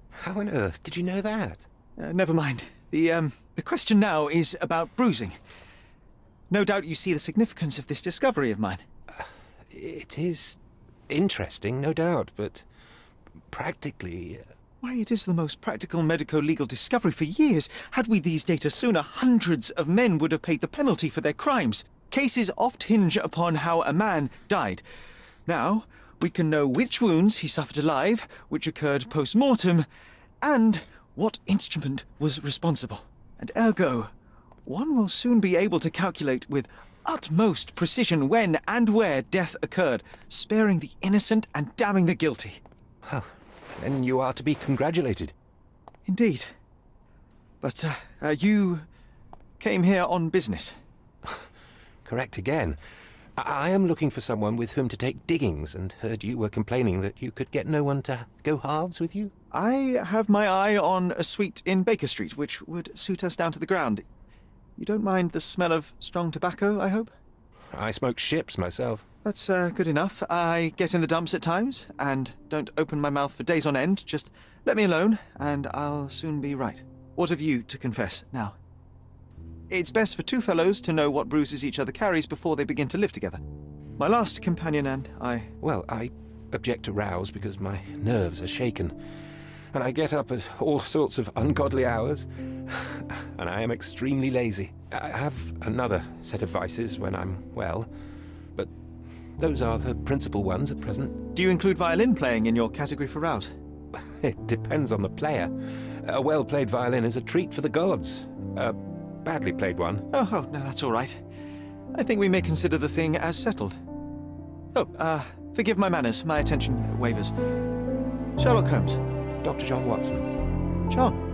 How on earth did you know that? Never mind. The question now is about bruising. No doubt you see the significance of this discovery of mine. It is interesting, no doubt, but practically... Why, it is the most practical medico-legal discovery for years. Had we these data sooner, hundreds of men would have paid the penalty for their crimes. Cases oft hinge upon how a man died. Now, we can know which wounds he suffered alive, which occurred post-mortem, and what instrument was responsible. And ergo, one will soon be able to calculate with utmost precision when and where death occurred, sparing the innocent and damning the guilty. Well, then you are to be congratulated. Indeed. But, you came here on business. Correct again. I am looking for someone with whom to take diggings, and heard you were complaining that you could get no one to go halves with you. I have my eye on a suite in Baker Street, which would suit us down to the ground. You don't mind the smell of strong tobacco, I hope? I smoke ships myself. That's good enough. I get in the dumps at times, and don't open my mouth for days on end. Just let me alone, and I'll soon be right. What have you to confess now? It's best for two fellows to know what bruises each other carries before they begin to live together. My last companion and I... Well, I object to rows because my nerves are shaken, and I get up at all sorts of ungodly hours, and I am extremely lazy. I have another set of vices when I'm well, but those are the principal ones at present. Do you include violin playing in your category for route? It depends on the player. A well-played violin is a treat for the gods. A badly played one... Oh, no, that's all right. I think we may consider the thing as settled. Oh, forgive my manners. My attention wavers. Sherlock Holmes. Dr. John Watson. John.